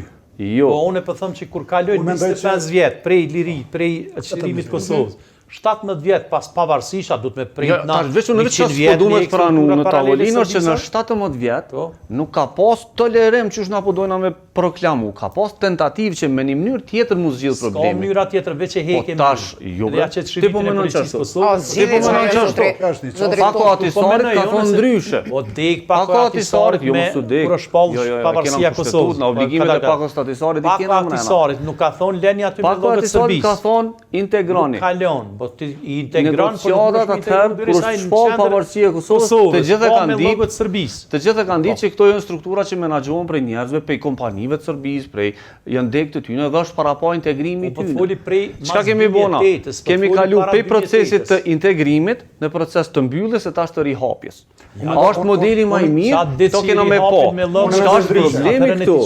Jo. Po unë po them që kur kaloj 25 vjet prej lirit, prej çlirimit të Kosovës, 17 vjet pas pavarësisht, do të më prit na. Tash vetëm çfarë do të pranu në tavolinë është që në 17 vjet nuk ka pas tolerim që na po dojna me proklamu. Ka pas tentativë që me një mënyrë tjetër mu zgjidh problemin. Ka mënyra tjetër veç e hekemi. Po tash jo. Ti po mënon çfarë? Ti po mënon çfarë? Pako Atisarit ka thonë ndryshe. Po dek Pako Atisarit jo me mos u dek. Kur shpall pavarësia e Kosovës. Na obligimet e Pako Atisarit i kena Pako Atisarit nuk ka thonë leni aty me llogët Serbisë. Pako Atisarit ka thonë integroni. Kalon, po ti i integron negociatat atëherë kur shpall pavarësia e Kosovës, të gjithë kanë ditë Serbisë. Të gjithë kanë ditë që këto janë struktura që menaxhohen prej njerëzve, prej kompanive të Serbisë, prej janë dek të tyre dhe është para pa integrimi i tyre. Çka kemi bëna? Kemi kaluar prej procesit të integrimit në proces të mbylljes e tash të rihapjes. A është modeli më i mirë? To kena me po. Çka është problemi këtu?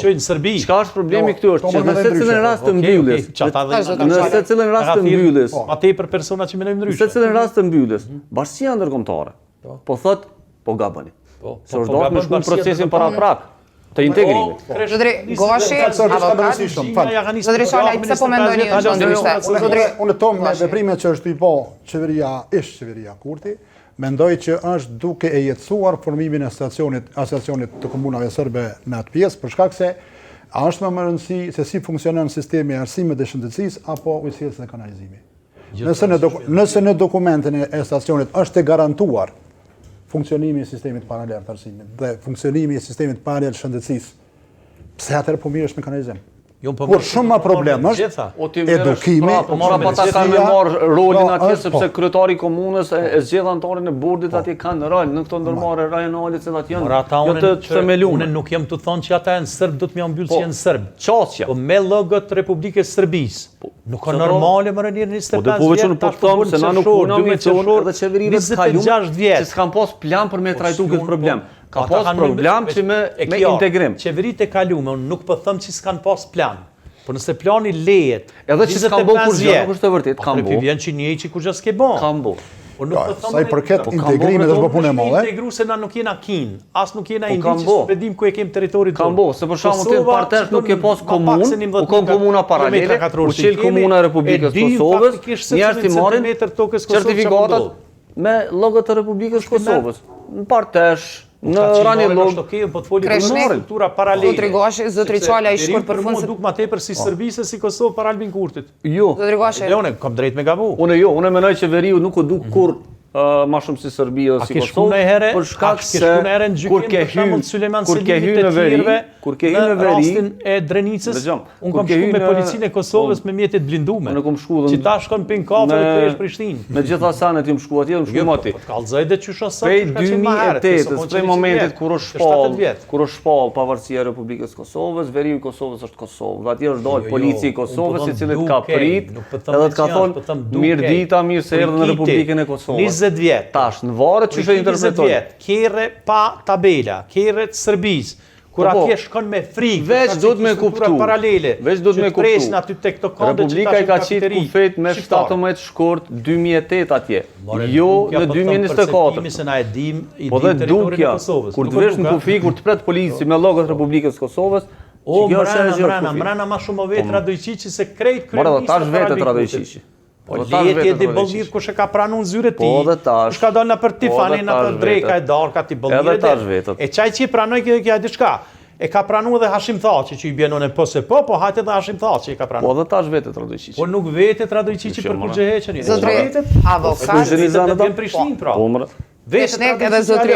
Çka është problemi këtu është që në secilin rast të mbylljes, në secilin rast të mbylljes, atë për persona që mendojnë ndryshe. në secilin rast të mbylljes, bashkia ndërkombëtare po thot po gaboni. Se është dorë me shku në procesin para prak të integrimit. Zotri Goshi, avokat, Zotri Shalaj, pse po mendoni ju ndryshe? Unë tom me veprimet që është i po qeveria Kurti, mendoj që është duke e jetësuar formimin e asociacionit të komunave serbe në atë pjesë, për shkak se a është më rëndësi se si funksionon sistemi i arsimit dhe shëndetësisë apo ujësisë dhe kanalizimi. Nëse në dokumentin e stacionit është e garantuar funksionimi i sistemit paralel të arsimit dhe funksionimi i sistemit paralel të shëndetësisë, pse atëherë po mirësh me kanalizim? Por shumë më problem është edukimi. Po ata kanë me marrë rolin atje sepse kryetari i komunës e zgjedh anëtarin e bordit atje kanë rol në këto ndërmarrje rajonale që ata janë të themeluar. Unë nuk jam të thonë që ata janë serb, do të më janë mbyllë që janë serb. Qasja. Po me llogët Republikës Serbisë. Nuk ka normale më rënir 25 vjet. Po veçën po them se na nuk punojmë me çonë dhe qeverive të kaluara që s'kan pas plan për me trajtu këtë problem. Ka pas problem që me integrim. Qeveritë e kaluara, unë nuk po them që s'kan pas plan. Po nëse plani lejet, edhe që s'kan bërë kurrë, nuk është e vërtetë, kanë bërë. Vjen që një që kurrë s'ke bën. Kanë bërë. Sa i përket integrimit është punë e madhe. Integru se na nuk jena kin, as nuk jena indiç që dim ku e kem territorin tonë. Kanë bërë, se për shembull ti parter nuk e pas komunë, u kon komuna paralele, u çel komuna e Republikës Kosovës, njerëzit i marrin certifikatat me llogët e Republikës Kosovës. Në partesh, në rani llog, po të foli për struktura paralele. Zotri Goshi, Zotri Çala i shkurt për fund. Duk më tepër si Serbisë si Kosovë para Albin Kurtit. Jo. Zotri Goshi. Unë kam drejt me gabu. Unë mendoj qeveriu nuk u duk kur ma shumë si Serbia dhe si Kosovë, për shkak se kur ke hyrë në veri, në rastin e Drenicës, unë kam shku me policinë e Kosovës me mjetet blindume, që ta shkon pin kafe dhe kresh Prishtinë. Me gjitha sanet jam shku atje, shku ati. Kalzaj dhe qysha sa prej 2008, prej momentit kur është shpall pavarësia e Republikës Kosovës, veriu i Kosovës është Kosovë, dhe atje është dalë polici i Kosovës i cilit ka prit, edhe të ka thonë mirë dita, mirë se erdhë në Republikën e Kosovës. 20 vjet. Tash, në varet që shë interpretoj. 20 vjet, kere pa tabela, kere të Serbisë, Kur atje shkon me frikë, veç do të me kuptu. Paralele. Veç do të me kuptu. Presin aty tek to konde Republika i ka qitë kufet me 17 shkurt 2008 atje. Jo në 2024. Se na e dim i po dim dhe territorin e dukja, Kosovës. kur të vesh në kufi, kur të pret polici me llogat Republikës Kosovës, o mrena ma shumë vetë Radojqiqi se krejt kryeministrat. Tash vetë Radojqiqi. Po leti e di bëllir kush e ka pranuar zyret ti. Po dhe tash. Kush ka dalë na për Tifani, na për Dreka e Darka ti bëllir. Edhe tash vetët. E çaj që pranoi kjo diçka. E ka pranuar edhe Hashim Thaçi që i bën në po hajtë edhe Hashim Thaçi e ka pranuar. Po dhe tash vetet Radojqiqi. Po nuk vetet Radojqiqi për kurxheheqen. Zotri avokat në Prishtinë pra. Vetëm edhe zotri.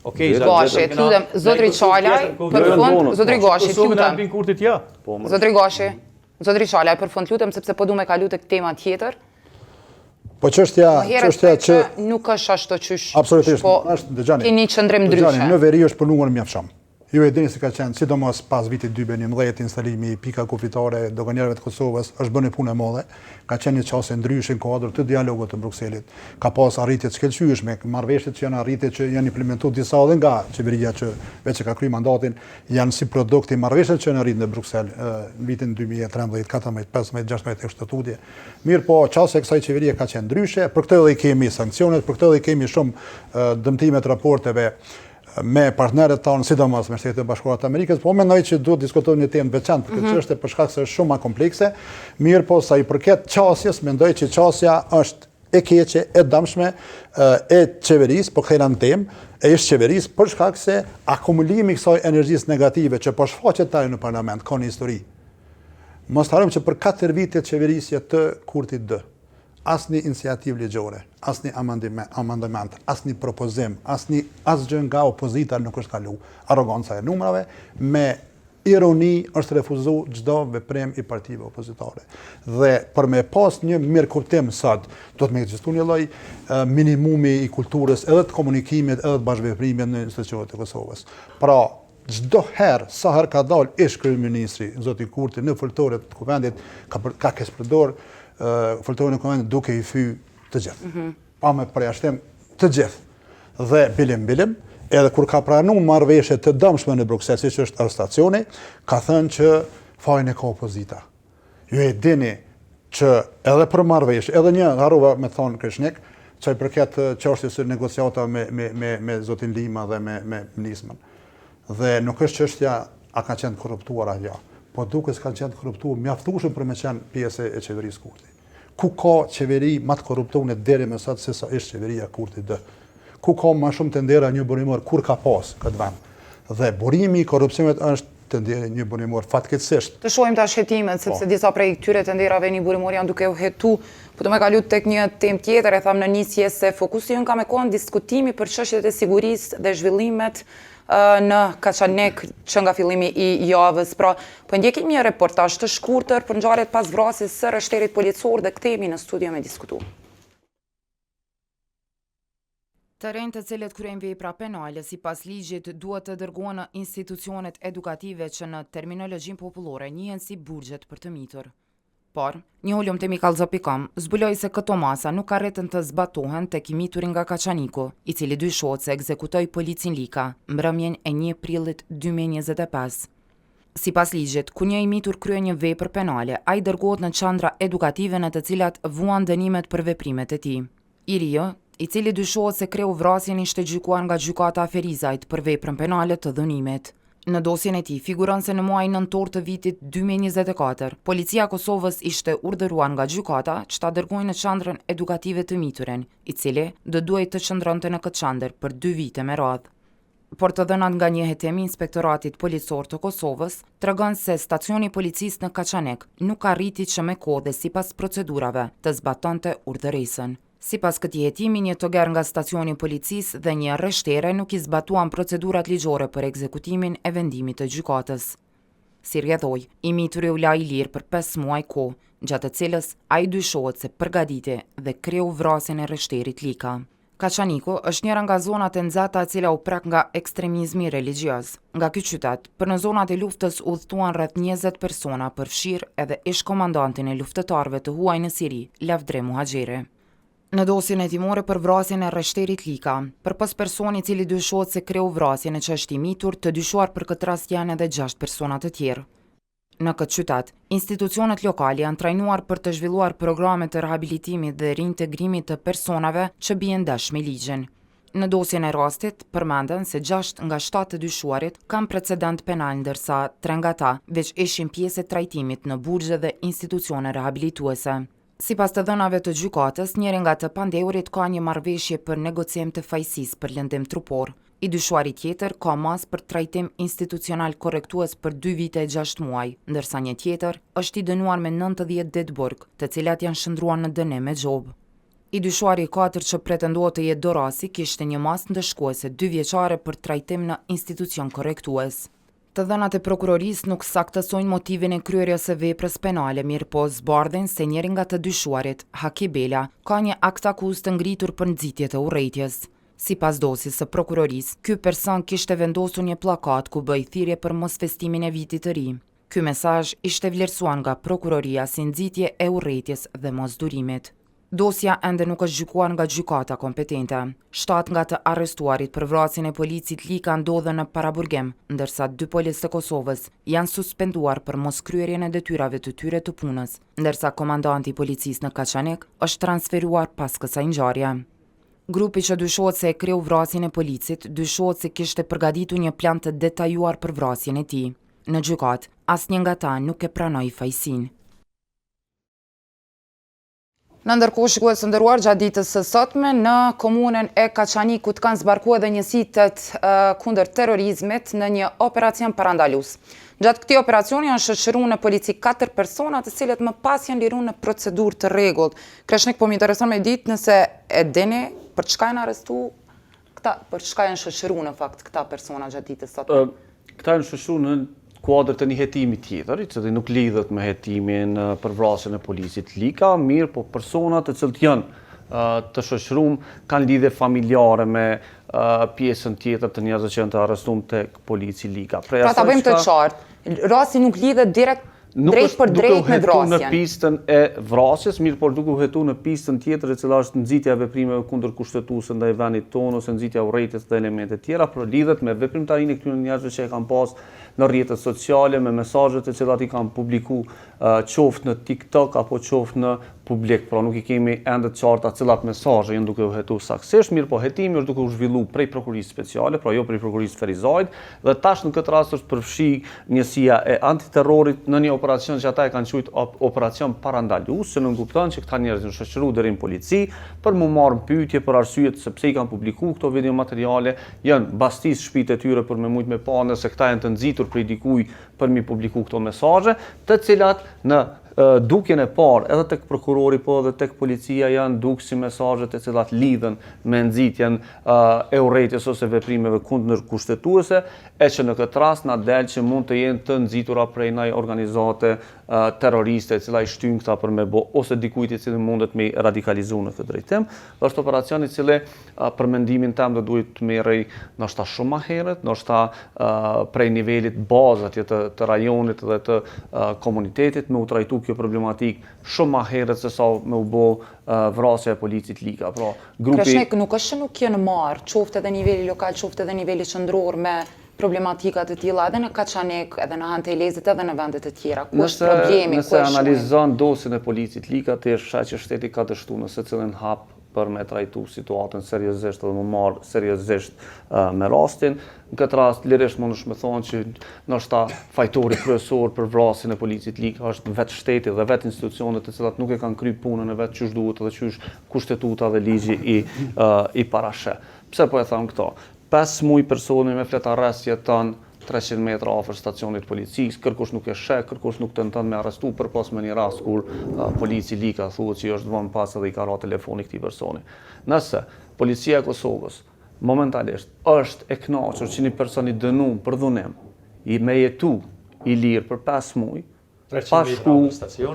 Okej, Gashi, lutem, zotri Çalaj, për fund, zotri Gashi, lutem. Zotri Gashi, zotri Çalaj, për fund lutem sepse po du me kalu tek tema tjetër. Po çështja që nuk është ashtu qysh. Absolutisht, po është dëgjani. Keni qëndrim ndryshe. Në veri është punuar mjaftshëm. Ju e dini se ka qenë, sidomos pas vitit 2011, instalimi i pika kufitare doganierëve të Kosovës, është bënë punë e madhe, ka qenë një qasje ndryshe në kuadër të dialogut të Brukselit, ka pas arritje të shkëlqyeshme, marrëveshjet që janë arritje që janë implementuar disa edhe nga qeveria që veç e ka kryer mandatin, janë si produkt i marrëveshjeve që janë arritur në Bruksel në vitin 2013, 14, 15, 16 e shtatutje. Mirë po, qasja e kësaj qeverie ka qenë ndryshe, për këtë edhe kemi sankcionet, për këtë edhe kemi shumë dëmtime të raporteve me partnerët tonë, sidomos me Shtetet e Bashkuara të Amerikës, po mendoj që duhet diskutojmë një temë veçantë për këtë çështje për shkak se është shumë më komplekse. Mirë po, sa i përket qasjes, mendoj që qasja është e keqe, e dëmshme e qeverisë, po kthejna në temë, e ish qeverisë për shkak se akumulimi i kësaj energjisë negative që po shfaqet tani në parlament ka një histori. Mos harrojmë që për 4 vite qeverisja të Kurtit D, asnjë iniciativë ligjore, asnjë amandament, asnjë propozim, asgjë nga opozita nuk është kalu. Arroganca e numrave, me ironi është refuzuar çdo veprim i partive opozitare. Dhe për me pas një mirëkuptim sot, do të më ekzistojë një lloj minimumi i kulturës, edhe të komunikimit, edhe të bashkëveprimit në institucionet e Kosovës. Pra, çdo herë, sa herë ka dalë ish kryeministri, zoti Kurti, në foltore të kuvendit, ka kespërdor foltorin e kuvendit duke i fyr të gjithë. Pa me përjashtim të gjithë. Dhe bilim, edhe kur ka pranuar marrëveshje të dëmshme në Bruksel, siç është arrestacioni, ka thënë që fajin e ka opozita. Ju e dini që edhe për marrëveshje, edhe një harrova me thonë Krishnik, që i përket çështjes së negociata me zotin Lima dhe me Nismën. Dhe nuk është çështja a ka qenë korruptuar ajo, po duke s'ka qenë korruptuar mjaftueshëm për me qenë pjesë e qeverisë Kurti. Ku ka qeveri më të korruptuar deri më sot se sa është qeveria Kurti D. Ku ka më shumë tendera një burimor kur ka pas këtë vend. Dhe burimi i korrupsionit është tendera një burimor fatkeqësisht. Të shohim tash hetimet sepse disa prej këtyre tenderave një burimor janë duke u hetu. Po të më kalu tek një temë tjetër, e tham në nisje se fokusi ynë ka me kohën diskutimi për çështjet e sigurisë dhe zhvillimet në Kaçanek që nga fillimi i javës. Pra, po ndjekim një reportazh të shkurtër për ngjarjet pas vrasjes së rështerit policor dhe kthehemi në studio me diskutu. Të rinjtë të cilët kryejnë vepra penale sipas ligjit duhet të dërgohen në institucionet edukative që në terminologjinë popullore njihen si burgjet për të mitur. Por, një ulëm të Mikallzo.com zbuloi se këto masa nuk arritën të zbatohen tek i miturin nga Kaçaniku, i cili dyshohet se ekzekutoi policin Lika mbrëmjen e 1 prillit 2025. Sipas ligjit, kur një i mitur kryen një vepër penale, ai dërgohet në qendra edukative në të cilat vuan dënimet për veprimet e tij. Irio, i cili dyshohet se kreu vrasjen, ishte gjykuar nga gjykata Ferizajt për veprën penale të dhunimit. Në dosjen e tij figuron se në muajin nëntor të vitit 2024, Policia e Kosovës ishte urdhëruar nga gjykata që ta dërgojnë në qendrën edukative të miturin, i cili do duhej të qëndronte në këtë qendër për 2 vite me radhë. Por të dhënat nga një hetim i Inspektoratit Policor të Kosovës tregon se stacioni i policisë në Kaçanek nuk arriti që me kohë dhe sipas procedurave të zbatonte urdhëresën. Sipas këtij hetimi, një toger nga stacioni i policisë dhe një rreshtere nuk i zbatuan procedurat ligjore për ekzekutimin e vendimit të gjykatës. Si rrjedhoi, i mituri u la i lirë për 5 muaj kohë, gjatë të cilës ai dyshohet se përgatiti dhe kreu vrasjen e rreshterit Lika. Kaçaniku është njëra nga zonat e nxehta e cila u prek nga ekstremizmi religjioz. Nga ky qytet, për në zonat e luftës udhëtuan rreth 20 persona, përfshirë edhe ish komandantin e luftëtarëve të huaj në Siri, Lavdre Muhaxheri. Në dosjen hetimore për vrasjen e Rreshterit Lika, përpos personi i cili dyshohet se kreu vrasjen e që është i mitur, të dyshuar për këtë rast janë edhe 6 persona të tjerë. Në këtë qytet, institucionet lokale janë trajnuar për të zhvilluar programe të rehabilitimit dhe reintegrimit të personave që bien dash me ligjin. Në dosjen e rastit, përmenden se 6 nga 7 të dyshuarit kanë precedent penal ndërsa 3 nga ta veç ishin pjesë e trajtimit në burgje dhe institucione rehabilituese. Sipas të dhënave të gjykatës, njëri nga të pandehurit ka një marrëveshje për negocim të fajsisë për lëndim trupor. I dyshuari tjetër ka mas për trajtim institucional korrektues për 2 vite e 6 muaj, ndërsa një tjetër është i dënuar me 90 ditë burg, të cilat janë shndruar në dënim me gjobë. I dyshuari 4 që pretendohet të jetë dorasi kishte një mas ndëshkuese 2 vjeçare për trajtim në institucion korrektues. Të dhënat e prokurorisë nuk saktësojnë motivin e kryerjes së veprës penale, mirë po zbardhin se njëri nga të dyshuarit, Haki Bela, ka një akt akuzë të ngritur për nxitje të urrëties. Sipas dosjes së prokurorisë, ky person kishte vendosur një pllakat ku bëi thirrje për mosfestimin e vitit të ri. Ky mesazh ishte vlerësuar nga prokuroria si nxitje e urrëties dhe mosdurimit. Dosja ende nuk është gjykuar nga gjykata kompetente. 7 nga të arrestuarit për vrasjen e policit Lika ndodhen në paraburgim, ndërsa 2 policë të Kosovës janë suspenduar për moskryerjen e detyrave të tyre të punës, ndërsa komandanti i policisë në Kaçanik është transferuar pas kësaj ngjarje. Grupi që dyshohet se e kreu vrasjen e policit, dyshohet se kishte përgatitur një plan të detajuar për vrasjen e tij. Në gjykatë, asnjë nga ta nuk e pranoi fajsinë. Në ndërkohë, shikues të nderuar, gjatë ditës së sotme në komunën e Kaçanikut kanë zbarkuar edhe njësitet kundër terrorizmit në një operacion parandalus. Gjatë këtij operacioni janë shoqëruar në polici 4 persona, të cilët më pas janë liruar në procedurë të rregullt. Kreshnik, po më intereson me ditë nëse e dini për çka janë arrestuar këta, për çka janë shoqëruar në fakt këta persona gjatë ditës së sotme. Këta janë shoqëruar në kuadër të një hetimi tjetër, i cili nuk lidhet me hetimin për vrasjen e policit Lika, mirë po personat të cilët janë të shoqëruar kanë lidhje familjare me pjesën tjetër të njerëzve që janë të arrestuar tek polici Lika. Pra ta bëjmë të qartë, rasti nuk lidhet direkt drejt për drejt me vrasjen. Në pistën e vrasjes, mirë por duke u hetuar në pistën tjetër e cila është nxitja e veprimeve kundër kushtetuese ndaj vendit tonë ose nxitja e urrëties dhe elemente tjera, por lidhet me veprimtarinë e këtyre njerëzve që e kanë pas në rrjetet sociale me mesazhet e cilat i kanë publiku qoftë në TikTok apo qoftë në publik, pra nuk i kemi ende të qarta cilat mesazhe janë duke u hetuar saktësisht, mirë po hetimi është duke u zhvilluar prej prokurisë speciale, pra jo prej prokurisë Ferizajt, dhe tash në këtë rast është përfshi njësia e antiterrorit në një operacion që ata e kanë quajtur operacion parandalus, që nënkupton që këta njerëz janë shoqëruar deri në polici për mu marrë pyetje për arsyet se pse i kanë publikuar këto videomateriale, janë bastis shtëpitë e tyre për me mujt me pa nëse këta janë të nxitur prej dikujt për mi publiku këto mesazhe, të cilat në dukjen e parë edhe tek prokurori po edhe tek policia janë duk si mesazhe të cilat lidhen me nxitjen e urrëties ose veprimeve kundër kushtetuese, e që në këtë rast na del që mund të jenë të nxitura prej ndaj organizate terroriste e cila i shtyn këta për me bë ose dikujt i cili mundet me radikalizuar në këtë drejtim. Është operacion i cili për mendimin tim do duhet të merrej ndoshta shumë më herët, ndoshta prej nivelit bazë atje të rajonit dhe të komunitetit me u trajtu kjo problematik shumë më herët se sa me u bë vrasja e policit Lika. Pra, grupi Kreshnik, nuk është që nuk janë marrë, qoftë edhe niveli lokal, qoftë edhe niveli qendror me problematikat të tilla edhe në Kaçanik, edhe në Han Telezit, edhe në vende të tjera. Ku është problemi? Nëse analizon dosjen e policit Lika, të shaq që shteti ka dështuar në secilin hap për me trajtu situatën seriozisht dhe më marrë seriozisht me rastin. Në këtë rast, lirisht mund është me thonë që ndoshta fajtori kryesor për vrasjen e policit Lika është vetë shteti dhe vetë institucionet të cilat nuk e kanë kry punën e vetë qysh duhet dhe qysh kushtetuta dhe ligji i parashe. Pse po e tham këto? 5 muaj personi me flet arrest jeton 300 metra afër stacionit policisë, kërkush nuk e sheh, kërkush nuk tenton me arrestu përpas me një rast kur polici Lika thuhet që është vënë pas edhe i ka ra telefoni këtij personi. Nëse policia e Kosovës momentalisht është e kënaqur që një person i dënuar për dhunim i me jetu i lirë për 5 muaj, pa shku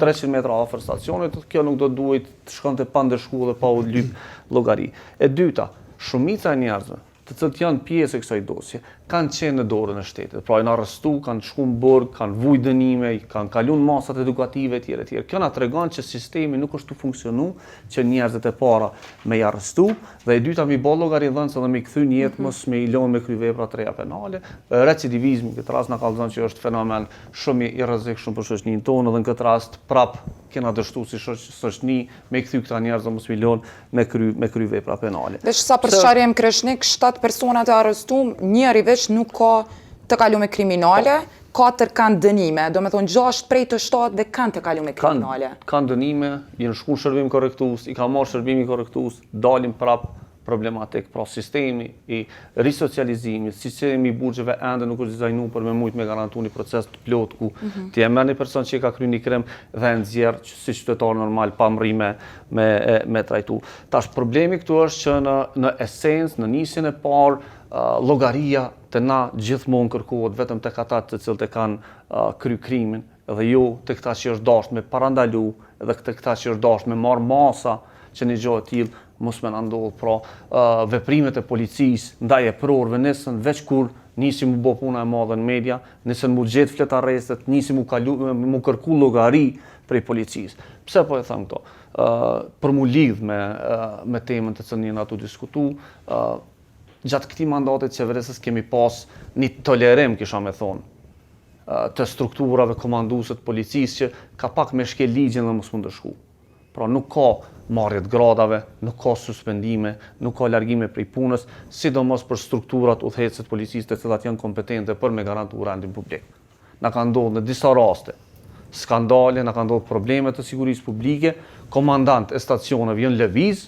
300 metra afër stacionit, kjo nuk do duhet të shkonte pa ndëshku dhe pa u lyp llogari. E dyta, shumica e njerëzve të cilët janë pjesë e kësaj dosje, kanë qenë në dorën e shtetit. Pra janë arrestu, kanë shku në burg, kanë vujt dënime, kanë kaluar masat edukative etj. etj. Kjo na tregon që sistemi nuk është të funksionu, që njerëzit e para me i arrestu dhe e dyta mi bë llogaridhënës dhe me kthy në jetë mos me i lënë me kry vepra të reja penale. Recidivizmi në këtë rast na kallëzon që është fenomen shumë i rrezikshëm për shoqërinë tonë dhe në këtë rast prap kena dështu si shoqëni me kthy këta njerëz mos mi lënë me kry vepra penale. Veç sa për shqarje Kreshnik, 7 persona të arrestuar, njëri veç nuk ka të kaluar me kriminale, 4 kanë dënime, do me thonë 6 prej të 7 dhe kanë të kaluar me kriminale. Kanë dënime, jenë shku në shërbim korrektues, i ka marrë shërbimi korrektues, dalin prap problematik, pra sistemi i risocializimit, sistemi i burgjeve ende nuk është dizajnuar për me mujt me garantu një proces të plot ku ti e merr një person që ka kryer një krim dhe e nxjerr si qytetar normal pa mri me trajtu. Tash problemi këtu është që në esencë, në nisjen e parë, llogaria të na gjithmonë kërkohet vetëm tek ata të cilët e kanë kryer krimin dhe jo tek ata që është dashur me parandalu dhe tek ata që është dashur me marr masa që një gjë e tillë mos më ndodh. Pra, veprimet e policisë ndaj eprorëve nesën veç kur nisi mu bë puna e madhe në media, nesën mu gjet flet arrestet, nisi mu mu kërku llogari prej policisë. Pse po e them këto? Për mu lidh me temën të cilën jena tu diskutu, gjatë këtij mandatit qeverisës kemi pas një tolerim, kisha me thonë, të strukturave komanduese të policisë që ka pak me shkel ligjin dhe mos mund të shku. Pra nuk ka marrjet gradave, nuk ka suspendime, nuk ka largime prej punës, sidomos për strukturat udhëheqëse të policisë të cilat janë kompetente për me garantu rendin publik. Na ka ndodhur në disa raste skandale, na ka ndodhur probleme të sigurisë publike, komandant e stacioneve janë lëviz,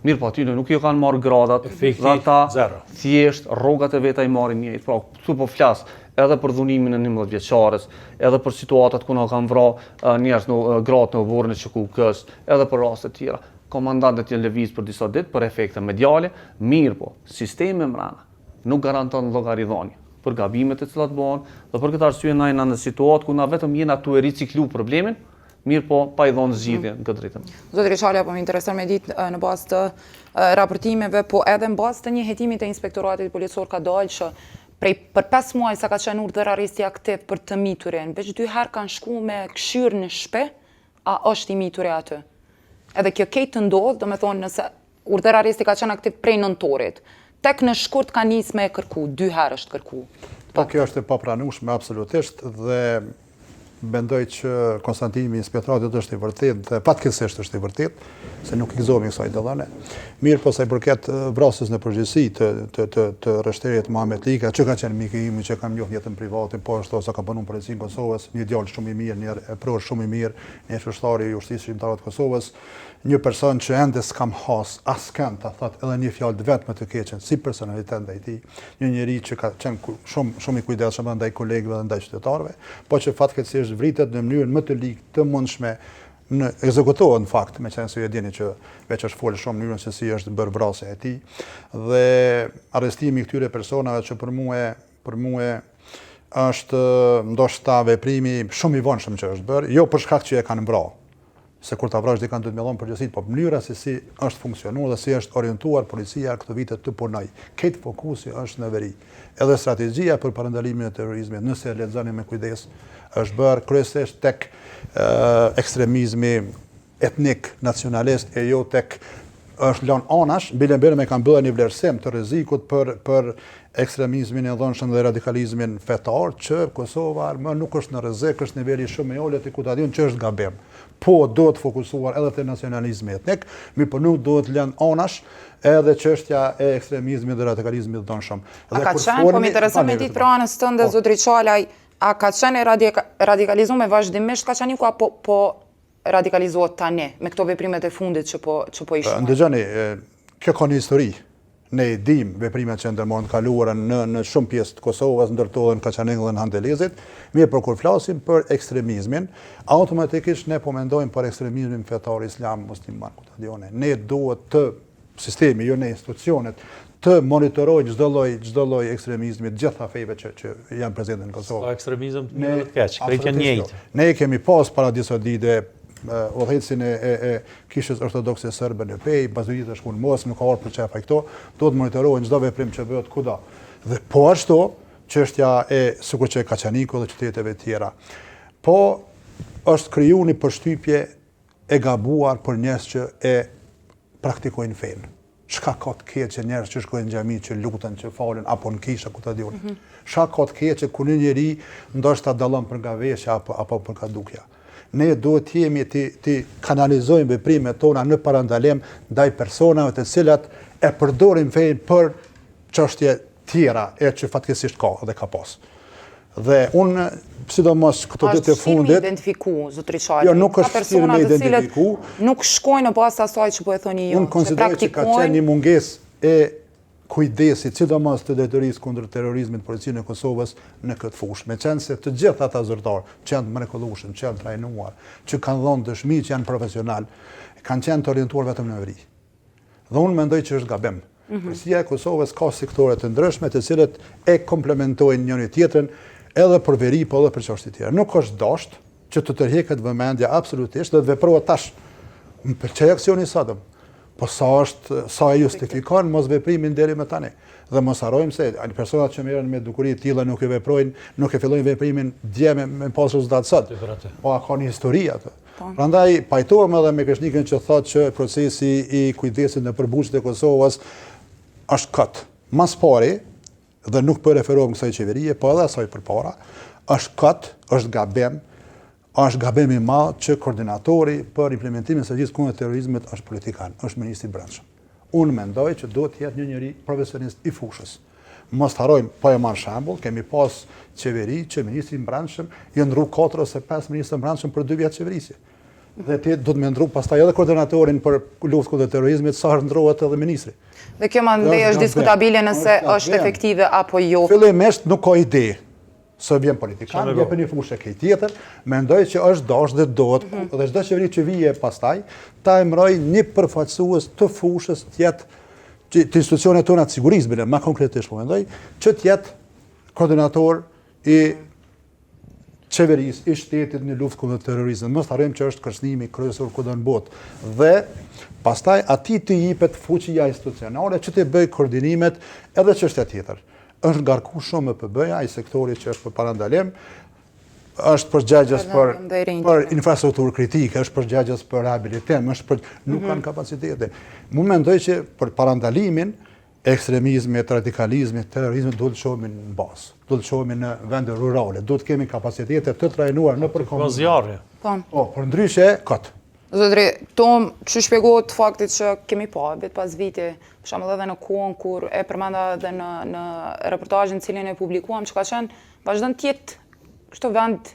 mirë po aty nuk ju kanë marrë gradat, dhe ata thjesht rrogat e veta i marrin njëjtë. Pra, këtu po flas edhe për dhunimin e 11 vjeçares, edhe për situatat ku na kanë vrarë njerëz në gratë në oborrin e QKK-s, edhe për raste të tjera. Komandantët janë lëviz për disa ditë për efekte mediale, mirë po, sistemi mbrana nuk garanton llogaridhënie për gabimet e cilat bëhen dhe për këtë arsye na jena në situatë ku na vetëm jena tu e riciklu problemin, mirë po pa i dhënë zgjidhje në këtë drejtim. Zotëri Çala, po më intereson me ditë në bazë të raportimeve, po edhe në bazë të një hetimi të inspektoratit policor ka dalë që për 5 muaj sa ka qenë urdhër arresti aktiv për të miturin, veç 2 herë kanë shku me këshyrë në shtëpi, a është i mituri aty? Edhe kjo keq të ndodh, do me thonë nëse urdhër arresti ka qenë aktiv prej nëntorit, tek në shkurt ka nis me kërku, 2 herë është kërku. Po kjo është e papranueshme absolutisht dhe mendoj që konstatimi i inspektoratit është i vërtetë dhe fatkeqësisht është i vërtetë, se nuk i gëzojmë kësaj dallane. Mirë po sa i përket vrasjes në përgjithësi të rreshterit Muhamet Lika, që ka qenë mik i imi, që kam njohur jetën private, po ashtu sa ka punuar në policinë e Kosovës, një djalë shumë i mirë, një epror shumë i mirë, një shoqëtar i Ushtrisë Shqiptare të Kosovës, një person që ende s'kam has askën ta thot edhe një fjalë vetëm të keqen si personalitet ndaj tij, një njerëz që ka qenë shumë i kujdesshëm ndaj kolegëve dhe ndaj qytetarëve, po që fatkeqësisht vritet në mënyrën më të ligë të mundshme në ekzekutohet në fakt, me qenë se ju e dini që veç është folë shumë mënyrën se si është bërë vrasja e tij dhe arrestimi i këtyre personave që për mua është ndoshta veprimi shumë i vonshëm që është bërë, jo për shkak që e kanë vrarë, se kur ta vrash dikan duhet me dhon përgjegjësitë, po mënyra se si është funksionuar dhe si është orientuar policia këto vite të punoj. Këtë fokusi është në veri. Edhe strategjia për parandalimin e terrorizmit, nëse e lexoni me kujdes, është bërë kryesisht tek ekstremizmi etnik, nacionalist e jo tek është lënë anash, bile me kanë bërë një vlerësim të rrezikut për ekstremizmin e dhënshëm dhe radikalizmin fetar, që Kosova më nuk është në rrezik, është niveli shumë i ulët i ku ta diun që është gabim. Po duhet fokusuar edhe te nacionalizmi etnik, po nuk duhet lënë anash edhe çështja e ekstremizmit dhe radikalizmit dhënshëm. A ka qenë, po më intereson me ditë pra anës tënde, zotëri Çalaj, a ka qenë radikalizuar vazhdimisht, ka qenë ku apo po radikalizohet tani me këto veprimet e fundit që po i shohim? Ndëgjoni, kjo ka një histori. Ne e dim veprimet që ndërmorën të kaluara në shumë pjesë të Kosovës, ndërtohen në Kaçaning dhe në Handelezit, mirë por kur flasim për ekstremizmin, automatikisht ne po mendojmë për ekstremizmin fetar islam musliman. Ne duhet të sistemi, jo ne institucionet, të monitorojë çdo lloj ekstremizmi të gjitha fejve që janë prezente në Kosovë. Sa ekstremizëm të keq, krejt janë njëjtë. Ne kemi pas para disa ditë udhëhecin e kishës ortodokse serbe në Pej, bazilita shku në Mos, nuk ka orë për çefa këto, do të monitorohen çdo veprim që bëhet kudo. Dhe po ashtu çështja e sikur që Kaçaniku dhe qyteteve tjera. Po është kriju një përshtypje e gabuar për njerëz që e praktikojnë fenë. Çka ka të keq që njerëz që shkojnë në xhami, që lutën, që falen apo në kisha ku ta diun. Çka ka të keq që kur një njeri ndoshta dallon për nga veshja apo për nga dukja. Ne duhet jemi të kanalizojmë veprimet tona në parandalim ndaj personave të cilat e përdorin fenë për çështje tjera e që fatkeqësisht ka dhe ka pas. Dhe unë, sidomos këto ditë e fundit... Është identifiku, zotri Çali. Jo, nuk është thirrje me identifiku. Nuk shkojnë në bazë asaj që po e thoni ju. Unë konsideroj që ka qenë një mungesë e kujdesit, sidomos të drejtorisë kundër terrorizmit policinë e Kosovës në këtë fushë. Meqense se të gjithë ata zyrtarë që janë të mrekullueshëm, që janë trajnuar, që kanë dhënë dëshmi, që janë profesional, kanë qenë të orientuar vetëm në veri. Dhe unë mendoj që është gabim. Policia e Kosovës ka sektore të ndryshme të cilët e komplementojnë njëri tjetrën edhe për veri, po edhe për çështje tjera. Nuk është dashur që të tërheqet vëmendja absolutisht dhe të veprohet tash në pëlqej aksioni sotëm. Po sa e justifikon mos veprimin deri më tani. Dhe mos harrojmë se personat që merren me dukuri të tilla nuk e veprojnë, nuk e fillojnë veprimin dje me pas rezultat sot. Po ka një histori atë. Prandaj pajtohem edhe me Krishnikën që thotë që procesi i kujdesit në përbuqjet e Kosovës është kot. Mas pari, dhe nuk po referohem kësaj qeverie, po edhe asaj përpara, është kot, është gabim i madh që koordinatori për implementimin e strategjisë kundër terrorizmit është politikan, është ministri i brendshëm. Unë mendoj që duhet të jetë një njeri profesionist i fushës. Mos harrojmë, po e marr shembull, kemi pas qeveri që ministri i brendshëm i ndru 4 ose 5 ministrë të brendshëm për 2 vjet qeverisje. Dhe ti do të më ndru pastaj edhe koordinatorin për luftë kundër terrorizmit, sa herë ndrohet edhe ministri. Dhe kjo mandej është diskutabile nëse është efektive apo jo. Fillimisht nuk ka ide. Se vjen politikan, jepe një fushë e tjetër, mendoj që është dashur dhe dohet, dhe çdo qeveri që vije pastaj, ta emëroj një përfaqësues të fushës të institucionet tona të sigurisë, më konkretisht po mendoj, që të jetë koordinator i qeverisë, i shtetit në luftë kundër terrorizmit. Mos harrojmë që është kërcënimi kryesor kudo në botë. Dhe pastaj atij të jepet fuqia institucionale që të bëj koordinimet edhe çështja tjetër. Është ngarku shumë PB-ja, ai sektori që është për parandalim, është përgjegjës për infrastrukturë kritike, është përgjegjës për rehabilitim, nuk kanë kapacitete. Mu mendoj që për parandalimin, ekstremizmit, radikalizmit, terrorizmit, duhet të shohemi në bazë, duhet të shohemi në vende rurale, duhet të kemi kapacitete të trajnuar në përkombëzjarje. Po, për ndryshe, këtë. Zotri, Tom, që shpjegohet faktit që kemi pa, vit pas viti, për shembull edhe në kohën kur e përmenda edhe në reportazhin cilin e publikuam, që ka qenë vazhdon të jetë kështu vend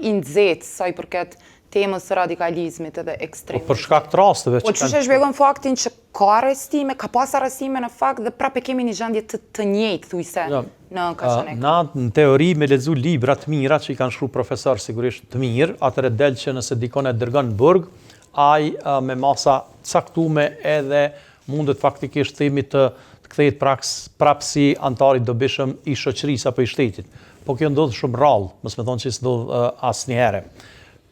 i nxehtë sa i përket temës së radikalizmit edhe ekstremizmit. Për shkak të rasteve që kanë. Po ç'e shpjegon faktin që ka arrestime, ka pas arrestime në fakt dhe prapë kemi një gjendje të njëjtë thuajse në Kaçanek. Na në teori me lexu libra të mira që i kanë shkruar profesor sigurisht të mirë, atëherë del që nëse dikon e dërgon në burg, ai me masa caktume edhe mundet faktikisht themi të kthehet prapë si antar i dobishëm i shoqërisë apo i shtetit. Po kjo ndodh shumë rrallë, mos më thonë që s'ndodh asnjëherë.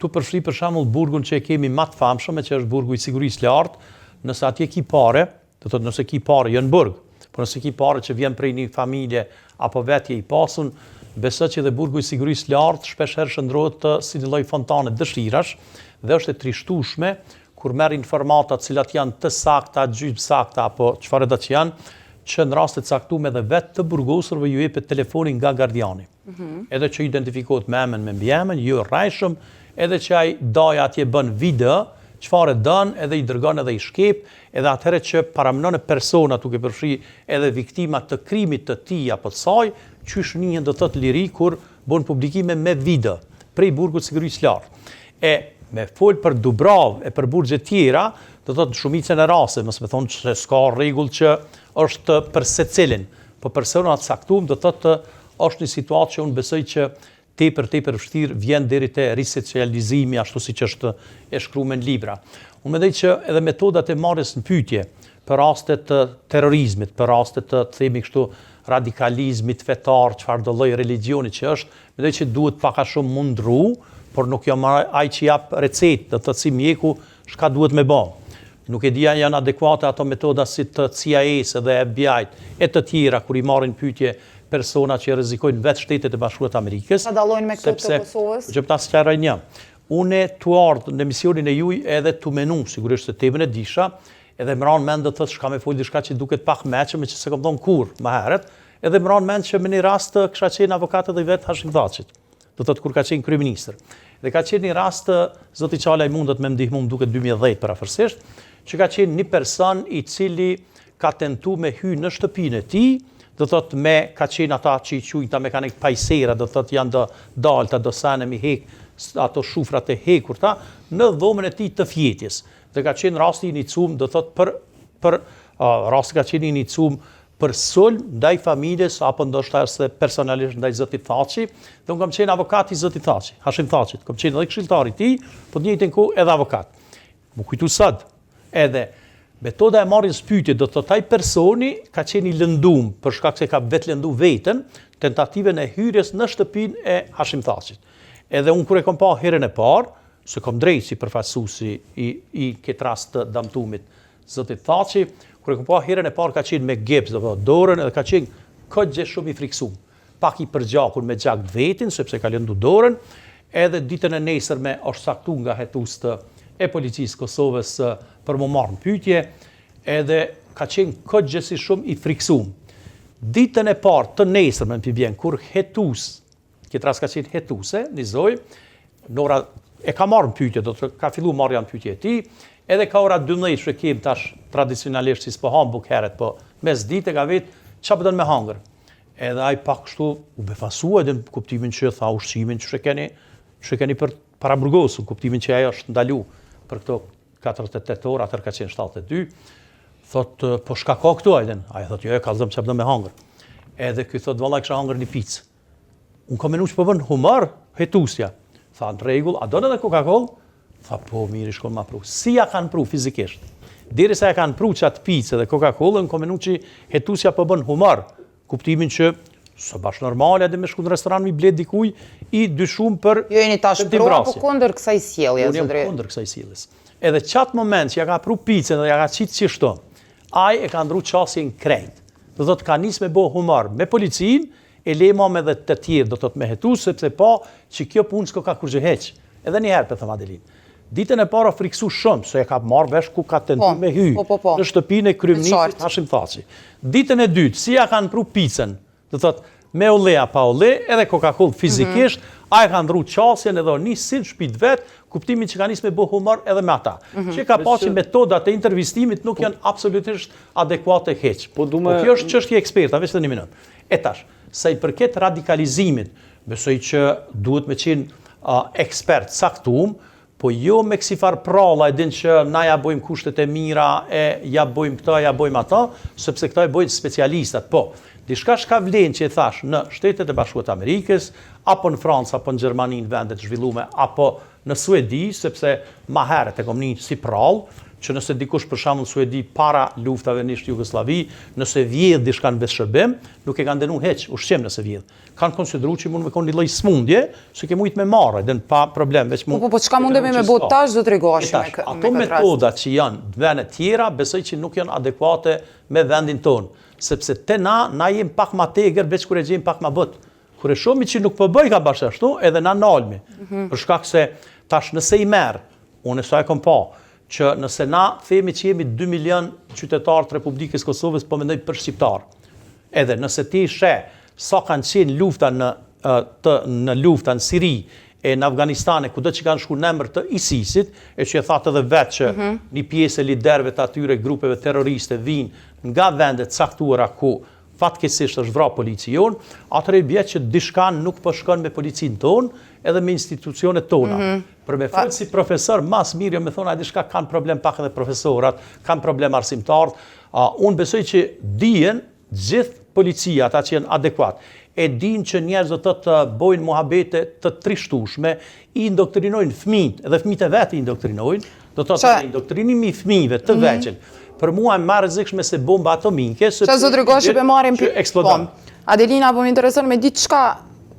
Tu përfshi për shembull burgun që e kemi më të famshëm, që është burgu i sigurisë lartë, nëse atje ki pare, do të thotë nëse ki pare jo në burg, por nëse ki pare që vjen prej një familje apo vetje i pasun, besoj që dhe burgu i sigurisë lartë shpeshherë shndrohet si një lloj fontane dëshirash dhe është e trishtueshme kur merr informata të cilat janë të sakta, gjysmë sakta apo çfarë do të janë, që në raste të caktuara edhe vetë të burgosurve ju jepet telefonin nga gardiani. Edhe që identifikohet me emën me mbiemën, jo rrajshëm, edhe që ai daja atje bën video, çfarë dën, edhe i dërgon edhe i shkep, edhe atëherë që paramendon persona duke përfshi edhe viktima të krimit të tij apo të saj, qysh një do thotë liri kur bën publikime me video prej burgut sigurisë lartë. E me fol për Dubrav e për burgje tjera, do thotë shumicën e raste, mos më thonë se s'ka rregull që është për secilin, po persona të caktuar do thotë është një situatë që unë besoj që tepër vështirë vjen deri te risocializimi ashtu siç është e shkruar në libra. Unë mendoj që edhe metodat e marrjes në pyetje për raste të terrorizmit, për raste të themi kështu radikalizmit fetar, çfarëdo lloj religioni që është, mendoj që duhet pak a shumë mundru por nuk jam ai që jap recetë, do të thotë si mjeku çka duhet me bë. Nuk e dia janë adekuate ato metoda si të CIA-s dhe FBI-t e të tjera kur i marrin pyetje persona që rrezikojnë vetë Shtetet e Bashkuara të Amerikës. Sa dallojnë me këto të Kosovës? Që ta sqaroj një. Unë tu ardh në misionin e juaj edhe tu menu, sigurisht se temën e disha, edhe më ran mend të thotë çka më fol diçka që duket pak mëshme që s'e kam thon kurr më herët, edhe më ran mend që në një rast kisha qenë avokat edhe vet Hashim Thaçit. Do thotë kur ka qenë kryeminist. Dhe ka qenë një rast zoti Çala i mundet me ndihmu më duket 2010 parafërsisht, që ka qenë një person i cili ka tentu me hy në shtëpinë e tij, do thot ka qenë ata që i quajnë ta mekanik pajsera, do thot janë do dalta, do sanë mi hek ato shufrat e hekurta në dhomën e tij të fjetjes. Dhe ka qenë rasti i nicum, do thot rasti ka qenë i nicum për sulm ndaj familjes apo ndoshta se personalisht ndaj zotit Thaçi, dhe unë kam qenë avokat i zotit Thaçi, Hashim Thaçit, kam qenë edhe këshilltar i tij, po të njëjtën kohë edhe avokat. Më kujtu sot, edhe metoda e marrjes pyetje do të thotë ai personi ka qenë i lëndum për shkak se ka vetë lëndu veten tentativën e hyrjes në shtëpinë e Hashim Thaçit. Edhe unë kur e kam pa herën e parë, se kam drejt si përfaqësuesi i këtë rast të damtumit zotit Thaçi, kur e kam pa herën e parë ka qenë me gips, do të thotë dorën, edhe ka qenë kogje shumë i friksuar. Pak i përgjakur me gjak vetin sepse ka lëndu dorën, edhe ditën e nesërme është saktuar nga hetues e policisë Kosovës për më marrë në pyetje, edhe ka qenë këgjësi shumë i friksuar. Ditën e parë të nesërme në pibjen, kur hetues, këtë rast ka qenë hetuese, nizoj, Nora e ka marrë në pyetje, do të ka fillu marrja në pyetje e tij, edhe ka ora 12 që kem tash tradicionalisht si s'po ham buk herët, po mes dite ka vetë çfarë do me hangër. Edhe ai pak kështu u befasua edhe në kuptimin që tha ushqimin që keni për paraburgosur, kuptimin që ajo është ndalu për këto 48 orë, atër ka qenë 72, thot, po shka ka këtu ajden? Aja thot, jo, ka zëmë që përdëm me hangër. Edhe këj thot, valla kësha hangër një picë. Unë ka menu që përbën humor, hetusja. Tha, në regull, a do në dhe Coca-Cola? Tha, po, mirë, shkon ma pru. Si ja kanë pru fizikisht? Diri sa ja kanë pru që atë picë dhe Coca-Cola, unë ka menu që hetusja përbën humor, kuptimin që së bashkë normale, edhe me shku në restoran mi bled dikuj, i dyshuar për jo jeni tash pro apo kundër kësaj sjellje, zotëri? Unë jam kundër kësaj sjelljes. Edhe qatë moment që ja ka pru picën dhe ja ka qitë që shto, ai e ka ndru qasjen krejt. Do thot ka nis me bo humor me policin, e lema me dhe të tjerë, do thot me hetus, sepse pa që kjo punë s'ko ka kur gjë heq. Edhe një herë, për thëmë Adelin. Ditën e para friksu shumë, se e ka marrë vesh ku ka tentu me hy, në shtëpinë e kryeministit Hashim Thaçi. Ditën e dytë, si ja kanë pru picën, do thot me ole pa ole, edhe Coca-Cola fizikisht, a e ka ndru qasjen edhe një sin shpit vetë, kuptimin që ka njës me bo humor edhe me ata. Që ka pa që metodat e intervistimit nuk janë absolutisht adekuate heq. Po kjo është çështje eksperta, veç të një minutë. E tash, sa i përket radikalizimit, besoj që duhet me qenë ekspert saktum, po jo me kësifar pralla e din që na ja bojmë kushtet e mira, ja bojmë këta, ja bojmë ata, sepse këta e bojnë specialistat. Po, diçka shka vlen që e thash në Shtetet e Bashkuara të Amerikës, apo në Francë, apo në Gjermani, në vendet zhvillume, apo në Suedi, sepse ma herët e kom një si prallë, që nëse dikush për shembull në Suedi para luftave në Jugosllavi, nëse vjedh diçka në besshërbim, nuk e kanë dënu heq, ushqim nëse vjedh. Kanë konsideruar që mund me kon një lloj smundje, se ke mujt me marrë, edhe pa problem, veç mund. Po çka mundemi me bot tash do t'rregosh me këtë. Ato metodat që janë në vende tjera, besoj që nuk janë adekuate me vendin ton, sepse te na jem pak ma tegër, veç kur e gjejmë pak ma bot. Kur e shohim që nuk po bëj ka bashkë ashtu, edhe na nalmi. Për shkak se tash nëse i merr, unë sa e kam pa, që nëse na themi që jemi 2 milion qytetarë të Republikës Kosovës, po mendoj për shqiptar. Edhe nëse ti sheh sa kanë qenë lufta në lufta në Siri e në Afganistan, kudo që kanë shku në emër të ISIS-it, e që e thatë edhe vetë që një pjesë e liderëve të atyre grupeve terroriste vinë nga vendet caktuara ku fatkesisht është vra policion, atëre i bje që dishkan nuk po shkon me policin tonë edhe me institucionet tona. Për me folë si profesor, mas mirë jo me thonë, a dishka kanë problem pak edhe profesorat, kanë problem arsimtarët. Unë besoj që dijen gjithë policia, ata që janë adekuat, e din që njerëzët të bojnë muhabete të trishtueshme, i indoktrinojnë fëmijët, edhe fëmijët e vetë i indoktrinojnë, do të thotë indoktrinimi i fëmijëve të vegjël. Për mua e më rrezikshme se bomba atomike, sepse zotëri Goshi be marrim eksplodon. Adelina, po më intereson me ditë çka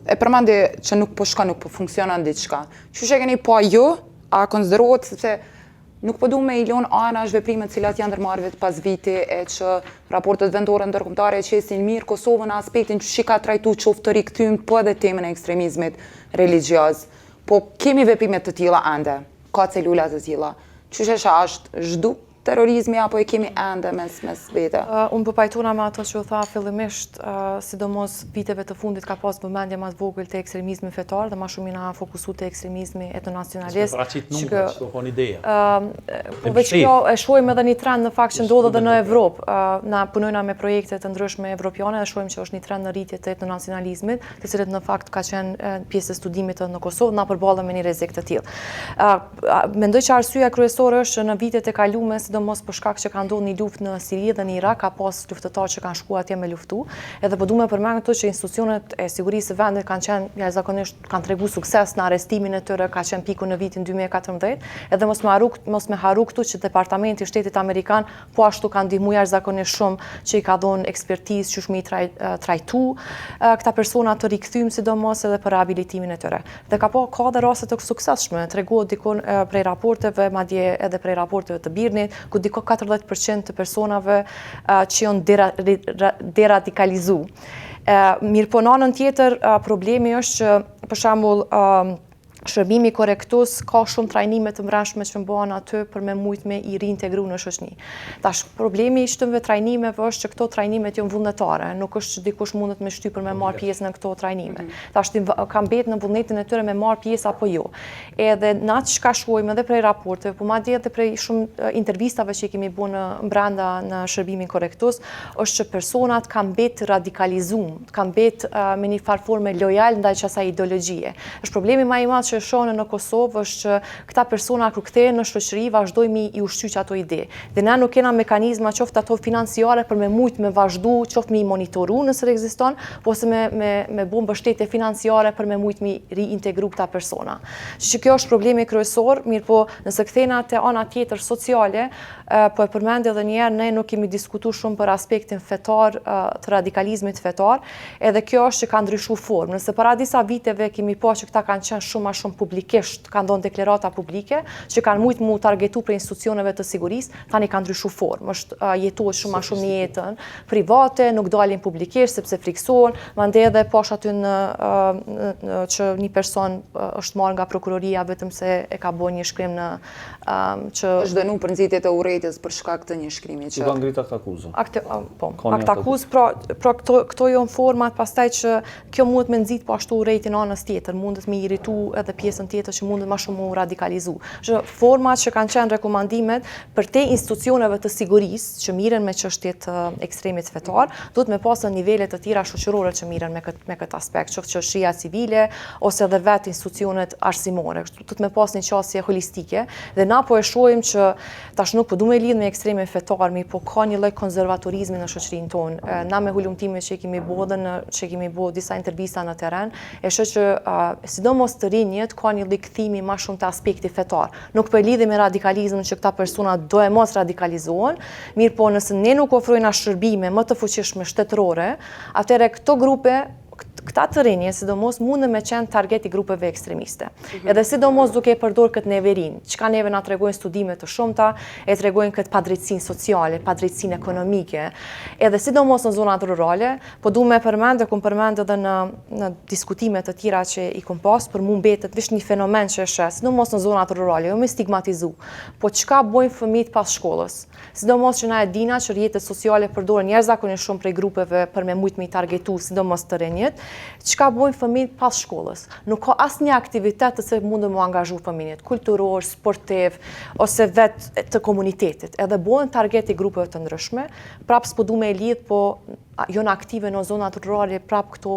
e përmendi që nuk po shka, nuk po funksionon diçka. Qysh e keni pa ju, a konsiderohet sepse nuk po du me i lon anash veprimet cilat janë ndërmarrë pas viti e që raportet vendore ndërkombëtare qesin mirë Kosovën në aspektin që ka trajtu qoftë të rikthym po edhe temën e ekstremizmit religioz. Po kemi veprime të tilla ende, ka celula të tilla. Qysh është zhdu terrorizmi apo e kemi ende mes vete? Unë përpajtona me ato që u tha fillimisht, sidomos viteve të fundit ka pas vëmendje më të vogël të ekstremizmi fetar dhe më shumë na fokusu të ekstremizmi etnonacionalist. Që po ideja. Po veç kjo e shohim edhe një trend në fakt që ndodhet edhe në Evropë. Na punojna me projekte të ndryshme evropiane dhe shohim që është një trend në rritje të etnonacionalizmit, të cilët në fakt ka qenë pjesë e studimit në Kosovë, na përballëm me një rrezik të tillë. Mendoj që arsyeja kryesore është që në vitet e kaluara sidomos për shkak që ka ndodhur një luftë në Siri dhe në Irak, ka pas luftëtarë që kanë shkuar atje me luftu, edhe po duam të përmend këtu që institucionet e sigurisë së vendit kanë qenë jashtëzakonisht kanë treguar sukses në arrestimin e tyre, ka qenë piku në vitin 2014, edhe mos me harru këtu që Departamenti i Shtetit Amerikan po ashtu ka ndihmuar jashtëzakonisht shumë që i ka dhënë ekspertizë që shmi trajtu këta persona të rikthym sidomos edhe për rehabilitimin e tyre. Dhe ka dhe raste të suksesshme, treguohet dikon prej raporteve, madje edhe prej raporteve të Birnit, ku diko 40% të personave që janë deradikalizu. Mirë po në anën tjetër, problemi është që, për shembull, shërbimi korrektus ka shumë trajnime të mbrëmshme që bëhen aty për me mujt me i reintegru në shoqëni. Tash problemi i shtëmve trajnimeve është që këto trajnimet janë vullnetare, nuk është që dikush mundet me shty për me marr pjesë në këto trajnime. Tash ka mbetë në vullnetin e tyre me marr pjesë apo jo. Edhe na çka shohim edhe prej raporteve, po madje edhe prej shumë intervistave që kemi bënë brenda në shërbimin korrektus, është që personat kanë mbetë radikalizuar, kanë mbetë me një farë forme lojal ndaj asaj ideologjie. Është problemi më i madh që shohën në Kosovë është që këta persona kur kthehen në shoqëri vazhdojmë i ushqyq ato ide. Dhe na nuk kena mekanizma qoftë ato financiare për me mujt me vazhdu, qoftë me i monitoru nëse ekziston, ose me bë mbështetje financiare për me mujt me reintegru këta persona. Që kjo është problemi kryesor, mirë po nëse kthehena te ana tjetër sociale, po e përmend edhe një herë, ne nuk kemi diskutuar shumë për aspektin fetar të radikalizmit fetar, edhe kjo është që ka ndryshuar formë. Nëse para disa viteve kemi pa që këta kanë qenë shumë publikisht, kanë dhënë deklarata publike që kanë mujt mu targetu për institucioneve të sigurisë, tani kanë ndryshuar formë. Është jetohet shumë në jetën private, nuk dalin publikisht sepse friksohen, mandej edhe pash aty që një person është marrë nga prokuroria vetëm se e ka bërë një shkrim në që është dënu për nxitjet e urrejtjes për shkak të një shkrimi që ka ngrit akt akuzë. Akt akuzë, pra këto janë format pastaj që kjo mundet me nxit po ashtu urrejtjen anës tjetër, mundet me irritu edhe pjesën tjetër që mundet më shumë u radikalizu. Format që kanë qenë rekomandimet për te institucioneve të sigurisë që miren me çështjet ekstremit fetar, duhet me pasë nivele të tjera shoqërore që miren me këtë aspekt, qoftë qështria civile ose edhe vetë institucionet arsimore. Duhet me pasë një qasje holistike dhe na po e shohim që tash nuk po du me lidh me ekstremin fetar, mi po ka një lloj konservatorizmi në shoqërinë tonë. Na me hulumtime që kemi bërë disa intervista në terren, e shoh që sidomos të rinjët ka një kthimi më shumë të aspekti fetar. Nuk po e lidhim me radikalizmin që këta persona do e mos radikalizohen, mirë po nëse ne nuk ofrojna shërbime më të fuqishme shtetërore, atëherë këto grupe këta të rinje, sidomos, mundën me qenë target i grupeve ekstremiste. Edhe sidomos duke e përdor këtë neverin, çka neve na tregojnë studime të shumta, e tregojnë këtë padrejtësinë sociale, padrejtësinë ekonomike, edhe sidomos në zonat rurale, po du me përmend edhe në diskutime të tjera që i kom pas, për mu mbetet vish një fenomen që është, sidomos në zonat rurale, jo me stigmatizu, po çka bojnë fëmijët pas shkollës? Sidomos që na e dina që rrjetet sociale përdoren jashtëzakonisht shumë prej grupeve për me mujt me i targetu, sidomos të rinjët, çka bojnë fëmijët pas shkollës. Nuk ka asnjë aktivitet të cilën mundën mu angazhu fëmijët, kulturor, sportiv ose vetë të komunitetit. Edhe bojnë target i grupeve të ndryshme, prap s'po du me e lidh, po janë aktive në zonat rurale prap këto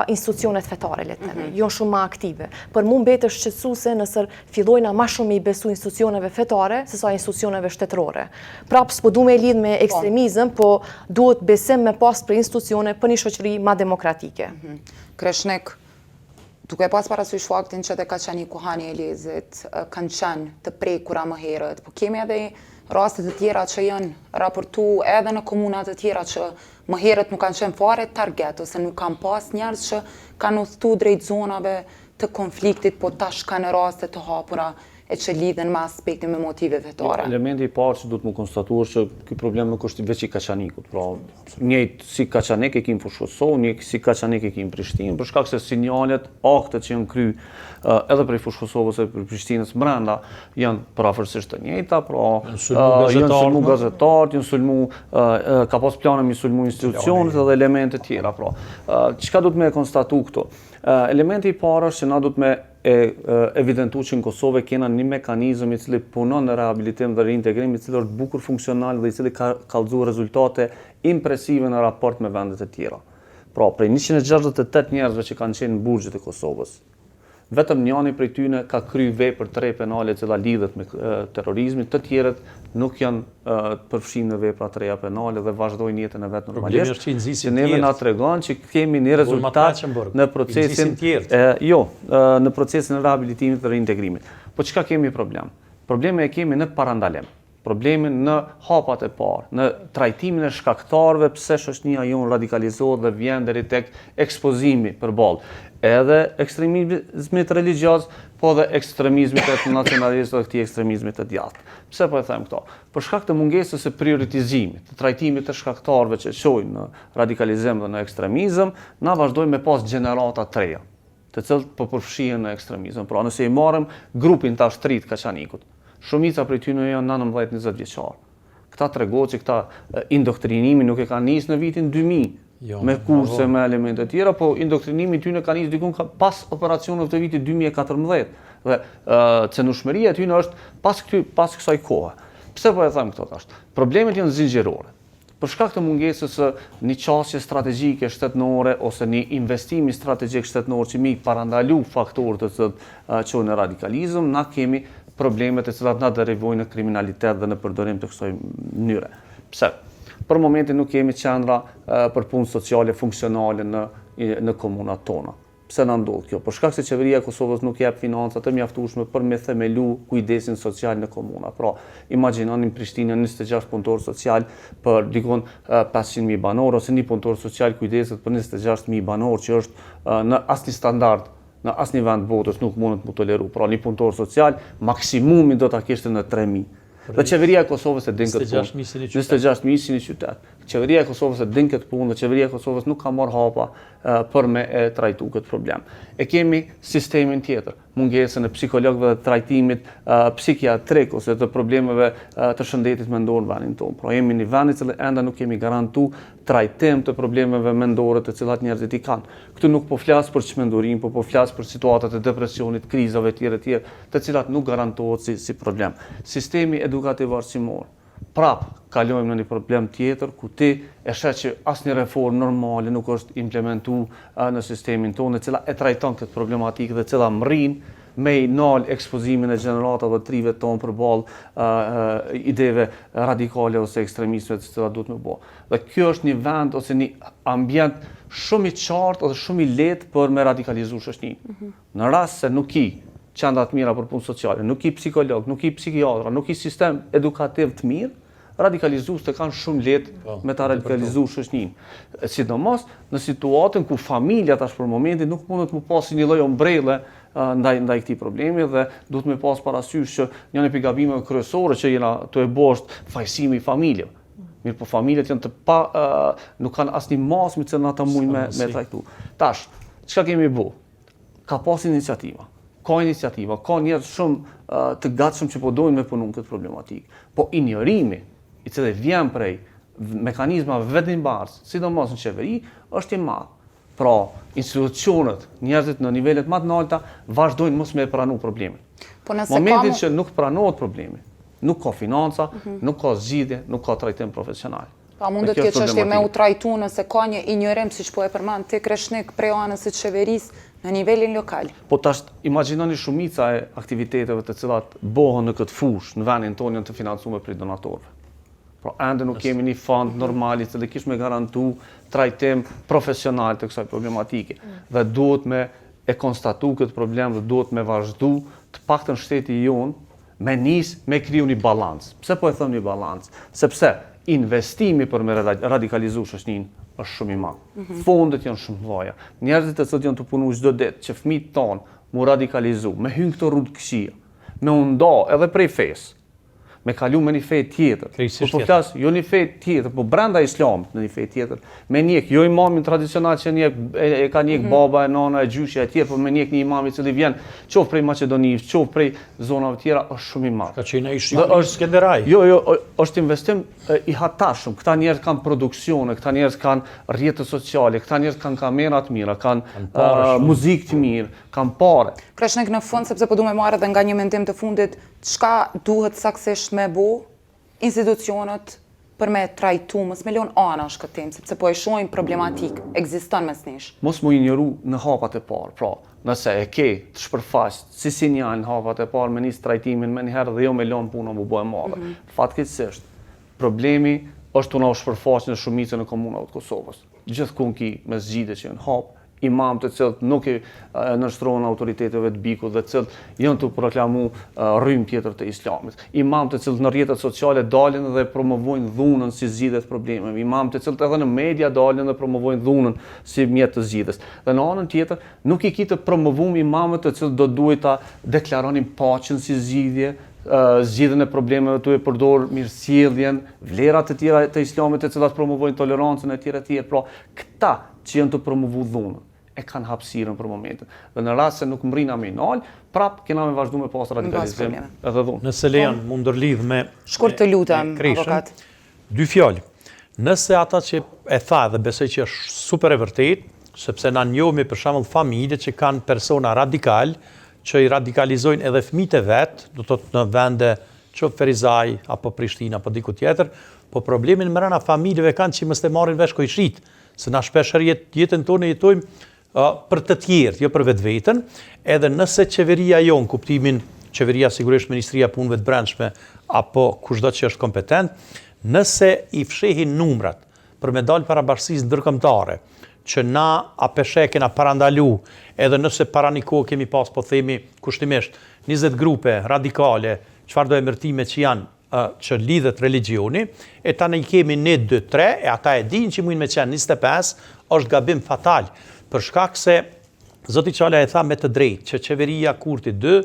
institucionet fetare, le të themi, janë shumë më aktive. Për mu mbetë është shqetësuese nëse fillojna më shumë me i besu institucioneve fetare se sa institucioneve shtetërore. Prap s'po du me lidh me ekstremizëm, po duhet besim me pas për institucione për një shoqëri më demokratike. Kreshnik, Duke pas parasysh faktin që dhe Kaqani Kuhani e Lezit kanë qenë të prekura më herët, po kemi edhe rastet të tjera që janë raportu edhe në komunat të tjera që më herët nuk kanë qenë fare target, ose nuk kanë pas njerëz që kanë udhëtu drejt zonave të konfliktit, po tash kanë raste të hapura e që lidhen me aspektin me motive vetare. Elementi i parë që duhet më konstatuar që ky problem nuk është veç i Kaqanikut. Pra, njëjtë si Kaqanik e kim fushë Kosovë, njëjtë si Kaqanik e kim Prishtinë, për shkak se sinjalet, aktet që janë kry edhe prej fushë Kosovës e për Prishtinës brenda janë përafërsisht të njëjta, pra janë sulmu gazetarët, janë sulmu ka pas plane me sulmu institucionet edhe elemente tjera, pra. Çka duhet me konstatu këtu? Elementi i parë është që na duhet me evidentu që në Kosovë kena një mekanizëm i cili punon në rehabilitim dhe reintegrim, i cili është bukur funksional dhe i cili ka kallëzuar rezultate impresive në raport me vendet e tjera. Pra, prej 168 njerëzve që kanë qenë në burgjet e Kosovës, vetëm njëri prej tyre ka kryer vepër 3 penale që lidhet me terrorizmin, të tjerët nuk janë përfshirë në vepra të reja penale dhe vazhdojnë jetën e vet normalisht. Që neve na tregon që kemi një rezultat në procesin në procesin e rehabilitimit dhe reintegrimit. Po çka kemi problem? Problemi e kemi në parandalim. Problemin në hapat e parë, në trajtimin e shkaktarëve pse shoqënia jonë radikalizohet dhe vjen deri tek ekspozimi përballë edhe ekstremizmit religjios, po dhe ekstremizmit të nacionalist dhe këtij ekstremizmit të djathtë. Pse po e them këto? Për shkak të mungesës së prioritizimit, të trajtimit të shkaktarëve që çojnë në radikalizëm dhe në ekstremizëm, na vazhdojmë me pas gjenerata të reja, të cilët po përfshihen në ekstremizëm. Pra, nëse i marrim grupin tash të ri të Kaqanikut, shumica prej tyre janë 19-20 vjeçar. Këta tregohet që këta indoktrinimi nuk e kanë nisë në vitin 2000, me kurse, me elemente tjera, po indoktrinimi tyre ka nisë dikun pas operacioneve të vitit 2014. Dhe cenushmëria e tyre është pas kësaj kohe. Pse po e them këto tash? Problemet janë zinxhirore. Për shkak të mungesës së një qasje strategjike shtetërore ose një investimi strategjik shtetëror që mi parandalu faktorët të çojnë në radikalizëm, na kemi problemet e cilat na derivojnë në kriminalitet dhe në përdorim të kësaj mënyre. Pse? Për momentin nuk kemi qendra për punë sociale funksionale në komunat tona. Pse na ndodh kjo? Për shkak se qeveria e Kosovës nuk jep financa të mjaftueshme për me themelu kujdesin social në komuna. Pra, imagjinoni në Prishtinë 26 punëtor social për dikon 500.000 banor ose një punëtor social kujdeset për 26.000 banor që është në asnjë standard, në asnjë vend botës nuk mundet mu toleru. Pra, një punëtor social maksimumi do ta kishte në 3.000. Dhe qeveria e Kosovës e din këtë punë. 26.000 si një qytet. Qeveria e Kosovës e din këtë punë dhe qeveria e Kosovës nuk ka marrë hapa për me e trajtu këtë problem. E kemi sistemin tjetër, mungesën e psikologëve dhe trajtimit psikiatrik ose të problemeve të shëndetit mendor në vendin tonë. Pra jemi një vend i cili enda nuk kemi garantu trajtim të problemeve mendore të cilat njerëzit i kanë. Këtu nuk po flas për çmendurim, po flas për situatat e depresionit, krizave tjera, të cilat nuk garantohet si problem. Sistemi edukativ arsimor. Prap kalojmë në një problem tjetër ku ti e sheh që asnjë reformë normale nuk është implementuar në sistemin tonë, e cila e trajton këtë problematikë dhe e cila mrin me i nal ekspozimin e gjeneratave të rive tonë përballë ideve radikale ose ekstremistëve të cilat duhet me bë. Dhe kjo është një vend ose një ambient shumë i qartë ose shumë i lehtë për me radikalizuar shoqërinë. Në rast se nuk i qendra të mira për punë sociale, nuk i psikolog, nuk i psikiatra, nuk i sistem edukativ të mirë, radikalizues të kanë shumë lehtë me ta radikalizuar shoqërinë. Sidomos në situatën ku familja tash për momentin nuk mundet të pasi një lloj ombrelle ndaj këtij problemi dhe duhet me pas parasysh që një nga gabimeve kryesore që jena të e bosh fajsimi i familjeve. Mirë, po familjet janë nuk kanë asnjë masë që ata mujnë me trajtu. Tash, çka kemi bë? Ka pas iniciativa. Ka njerëz shumë të gatshëm që po dojnë me punu këtë problematikë. Po injorimi, i cili vjen prej mekanizmave vendimbarës, sidomos në qeveri, është i madh. Pra, institucionet, njerëzit në nivelet më të larta vazhdojnë mos me pranu problemin. Momentin që nuk pranohet problemi, nuk ka financa, nuk ka zgjidhje, nuk ka trajtim profesional. Pa mundet kjo çështje me u trajtu nëse ka një injorim, siç po e përmend ti Kreshnik, prej anës së qeverisë në nivelin lokal. Po tash imagjinoni shumica e aktiviteteve të cilat bëhen në këtë fushë në vendin tonë janë të financuar prej donatorëve. Pra ende nuk kemi një fond normal i cili kish me garantu trajtim profesional të kësaj problematike dhe duhet me e konstatu këtë problem dhe duhet me vazhdu të paktën shteti jonë me me kriju një balans. Pse po e thëm një balans? Sepse investimi për me radikalizu shoqërinë është shumë i madh. Fondet janë shumë mëdha. Njerëzit e cilët janë të punu çdo ditë që fëmijët tonë mu radikalizu, me hyn këto rrugë këqija, me u nda edhe prej fesë, me kalu me një fe tjetër. Po flas jo një fe tjetër, po brenda islamit në një fe tjetër. Me njek jo imamin tradicional që e ka njek baba, e nana, e gjyshja e tjerë, po me njek një imam i cili vjen qoftë prej Maqedonisë, qoftë prej zonave tjera, është shumë i madh. Ka qenë ai Skenderaj. Jo, është investim i hatashëm. Këta njerëz kanë produksione, këta njerëz kanë rrjete sociale, këta njerëz kanë kamera të mira, kanë muzikë të mirë, kanë parë. Kreshnik, në fund, sepse po du me marrë edhe nga një mendim të fundit, çka duhet saktësisht me bo institucionet për me trajtu, mos me lon anash këtë temë, sepse po e shohim problematik, ekziston mes nesh. Mos mu injoru në hapat e parë, pra, nëse e ke të shpërfaq si sinjal në hapat e parë me nis trajtimin me njëherë dhe jo me lon punën mu bëhe madhe. Fatkeqësisht, problemi është të na shpërfaq në shumicën e komunave të Kosovës. Gjithkund ki me zgjidhje që në hap, imam të cilët nuk i nështrohen autoriteteve të bikut dhe cilët janë të proklamu rrymë tjetër të islamit. Imam të cilët në rrjetet sociale dalin dhe promovojnë dhunën si zgjidhje të problemeve. Imam të cilët edhe në media dalin dhe promovojnë dhunën si mjet të zgjidhjes. Dhe në anën tjetër, nuk i ki të promovum imamët të cilët do duhet ta deklaronin paqen si zgjidhje, zgjidhjen e problemeve të e përdor mirësjelljen, vlerat e tjera të islamit të cilat promovojnë tolerancën e tjera. Pra, këta që janë të promovu dhunën e kanë hapësirën për momentin. Dhe në rast se nuk mrina me nal, prap kena me vazhdu me pas radikalizim edhe dhunë. Nëse lejan mu ndërlidh me Shkurt të lutem, avokat. Dy fjalë. Nëse ata që e tha dhe besoj që është super e vërtet, sepse na njohemi për shembull familje që kanë persona radikal, që i radikalizojnë edhe fëmijët e vet, do të thotë në vende qoftë Ferizaj apo Prishtinë apo diku tjetër, po problemin brenda familjeve kanë që mos të marrin vesh kojshit, se na shpeshherë jetën tonë jetojmë për të tjerë, jo për vetveten, edhe nëse qeveria jon, kuptimin qeveria sigurisht Ministria e Punëve të Brendshme apo kushdo që është kompetent, nëse i fshehin numrat për me dalë para bashkësisë ndërkombëtare, që na apeshe kena parandalu, edhe nëse para një kohë kemi pas, po themi kushtimisht, 20 grupe radikale, çfarëdo emërtime që janë që lidhet religioni, e tani i kemi 1, 2, 3, e ata e dinë që mujnë me qenë 25, është gabim fatal, për shkak se Zoti Qala e tha me të drejtë që qeveria Kurti 2,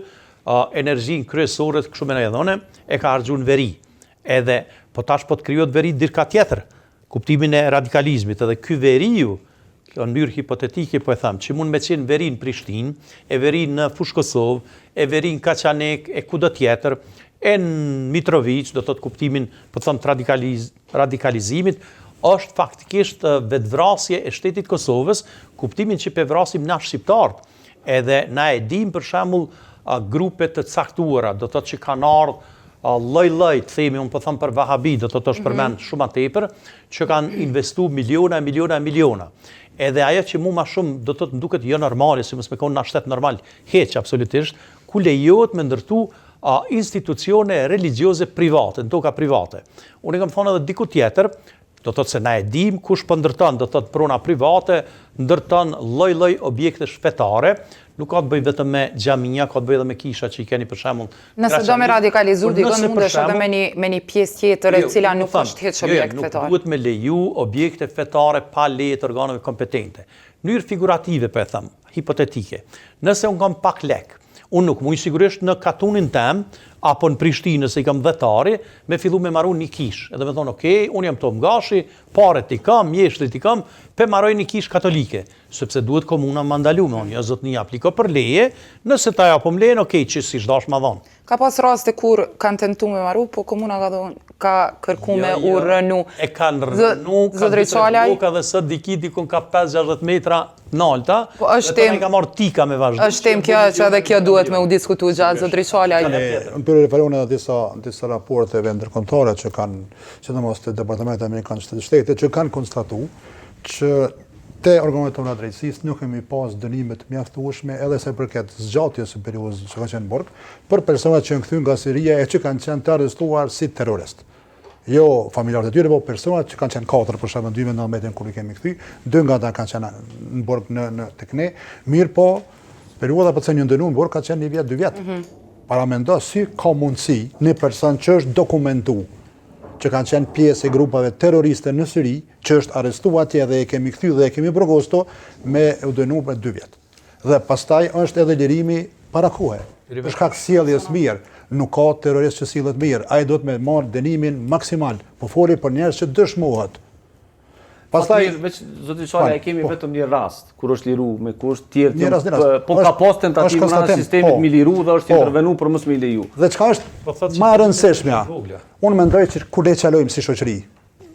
energjinë kryesore të kështu me në dhone, e ka harxhuar në veri. Edhe po tash po të krijohet veri dirka tjetër, kuptimin e radikalizmit, edhe ky veriu, në mënyrë hipotetike po e tham, që mund me qenë veri në Prishtinë, e veri në Fush Kosovë, e veri në Kaçanek, e kudo tjetër, e në Mitrovic, do të kuptimin, po të them, radikalizimit, është faktikisht vetvrasje e shtetit Kosovës, kuptimin që pe vrasim na shqiptarët. Edhe na e dim për shembull grupe të caktuara, do të thotë që kanë ardhur lloj-lloj, themi unë po them për Vahabi, do të thotë është përmend shumë më tepër, që kanë investuar miliona. Edhe ajo që mu ma shumë do të thotë duket jo normale, si mos me konë na shtet normal, heq absolutisht, ku lejohet me ndërtu institucione religjioze private, në toka private. Unë kam thonë edhe diku tjetër, do të thotë se na e dim kush po ndërton, do të thotë prona private, ndërton lloj-lloj objekte shpetare, nuk ka të bëjë vetëm me xhamia, ka të bëjë edhe me kisha që i keni për shembull. Nëse do me radikalizu dikon mundesh edhe me një pjesë tjetër e cila nuk është hiç objekt fetar. Nuk duhet me leju objekte fetare pa leje të organeve kompetente. Në mënyrë figurative po e them, hipotetike. Nëse un kam pak lek, unë nuk muj sigurisht në katunin tem, apo në Prishtinë, se i kam dhetari, me fillu me marru një kish. Edhe me thonë, okej, unë jam Tom Gashi, paret i kam, mjeshtrit i kam, pe marroj një kish katolike. Sepse duhet komuna më ndalume, unë, zotënia apliko për leje, nëse ta japom lejen, okej, që si shdash ma dhonë. Ka pas raste kur kanë tentu me marru, po komuna ka kërku me u rënu. E kanë rënu, ka duke dhe së dikun ka 5-60 metra nalta, dhe të ne ka marrë tika me vazhdu. është tem kjo që edhe kjo duhet me u diskutu gjatë, zotri Qalaj. Unë për referuar edhe disa raporteve ndërkombëtare që kanë, që domos të Departamentit Amerikan të Shtetit, që kanë konstatuar që te organet tona drejtësisë nuk kemi pas dënime të mjaftueshme edhe sa përket zgjatjes së periudhës që ka qenë burg për personat që janë kthyer nga Siria e që kanë qenë të arrestuar si terrorist. Jo familjarët e tyre, po personat që kanë qenë 4 për shembull 2019 kur i kemi kthy, 2 nga ata kanë qenë në burg tek ne. Mirë po, Periudha për të një ndënuar ka qenë 1 vjet, 2 vjet. Para mendo si ka mundësi një person që është dokumentu, që kanë qenë pjesë e grupave terroriste në Syri, që është arrestuar atje dhe e kemi kthy dhe e kemi burgosto me u dënuar për 2 vjet. Dhe pastaj është edhe lirimi para kohe. Për shkak sjelljes mirë, nuk ka terrorist që sillet mirë, ai do të marrë dënimin maksimal, po foli për njerëz që dëshmohet. Pastaj veç zoti Çala e kemi vetëm një rast kur është liru me kusht tjetër, po ka pas tentativë në sistemit mi liru dhe është intervenu për mos me leju. Dhe çka është më e rëndësishmja? Unë mendoj që kur le çalojmë si shoqëri,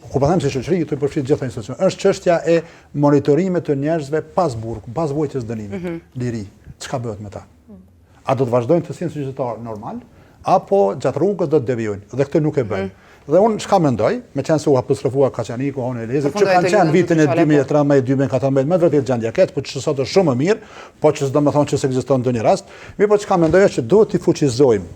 kur po them si shoqëri, të përfshin gjitha institucionet, është çështja e monitorimit të njerëzve pas burg, pas vojtjes dënimit, liri. Çka bëhet me ta? A do të vazhdojnë të sinë qytetar normal, apo gjatë rrugës do të devijojnë, dhe këtë nuk e bëjnë. Dhe unë çka mendoj, me qenë se u apostrofua Kaçaniku, Hone Elezit, që kanë qenë vitin e 2013-2014, me vërtet gjendja ketë, po që sot është shumë më mirë, po që s'do me thonë që s'ekziston ndonjë rast, po çka mendoj është që duhet t'i fuqizojmë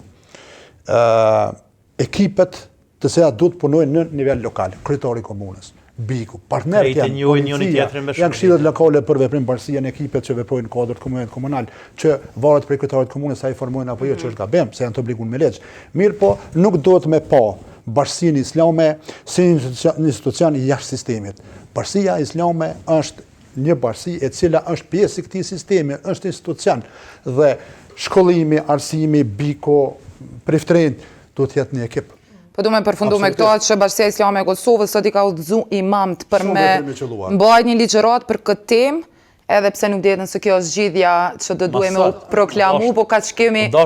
ekipet të cilat duhet punojnë në nivel lokal, kryetari i komunës, biku, partnerët janë këshillet lokale për veprim bashkësia në ekipet që veprojnë në kuadër të komunal, që varet prej kryetarit të komunës sa i formojnë apo jo, që është gabim, se janë të obliguar me legj. Mirë po, nuk duhet me pa bashkësinë islame si një institucion i jashtë sistemit. Bashkësia islame është një bashkësi e cila është pjesë e këtij sistemi, është institucion dhe shkollimi, arsimi, biko, priftërin duhet të jetë një ekip. Po du me përfundu me këto që Bashkësia Islame e Kosovës sot i ka udhëzu imamët për me mbajt një ligjërat për këtë temë, edhe pse nuk dihet nëse kjo është zgjidhja që do duhemi u proklamu, po ka që kemi... Para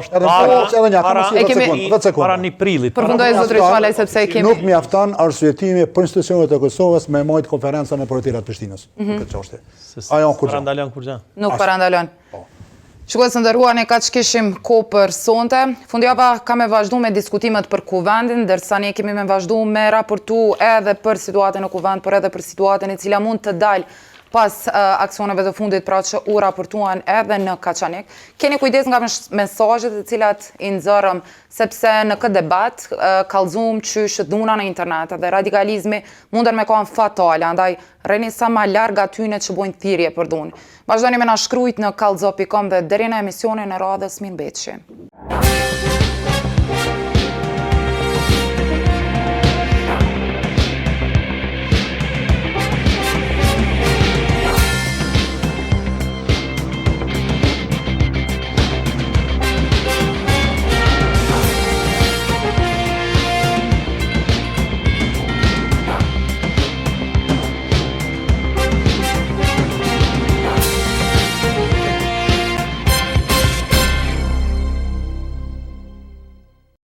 1 prillit. Përfundoj zotëri Çala sepse kemi... Nuk mjafton arsyetimi për institucionet e Kosovës me majtë konferencën e portirat Prishtinës. Këtë çështje. Ajo kur parandalon kur gjë. Nuk parandalon. Shikues të nderuar, ne kaq kishim kohë për sonte. Fundjava ka me vazhdu me diskutimet për kuvendin, ndërsa ne kemi me vazhdu me raportu edhe për situatën në kuvend, por edhe për situatën e cila mund të dalë pas aksioneve të fundit, pra që u raportuan edhe në Kaçanik. Keni kujdes nga mesazhet të cilat i nxorëm, sepse në këtë debat kallëzum qysh dhuna në internet dhe radikalizmi munden me qenë fatale, andaj rreni sa më larg atyne që bojnë thirrje për dhunë. Vazhdoni me na shkruajt në kallzo.com dhe deri në emisionin e radhës mirëmbëjtje.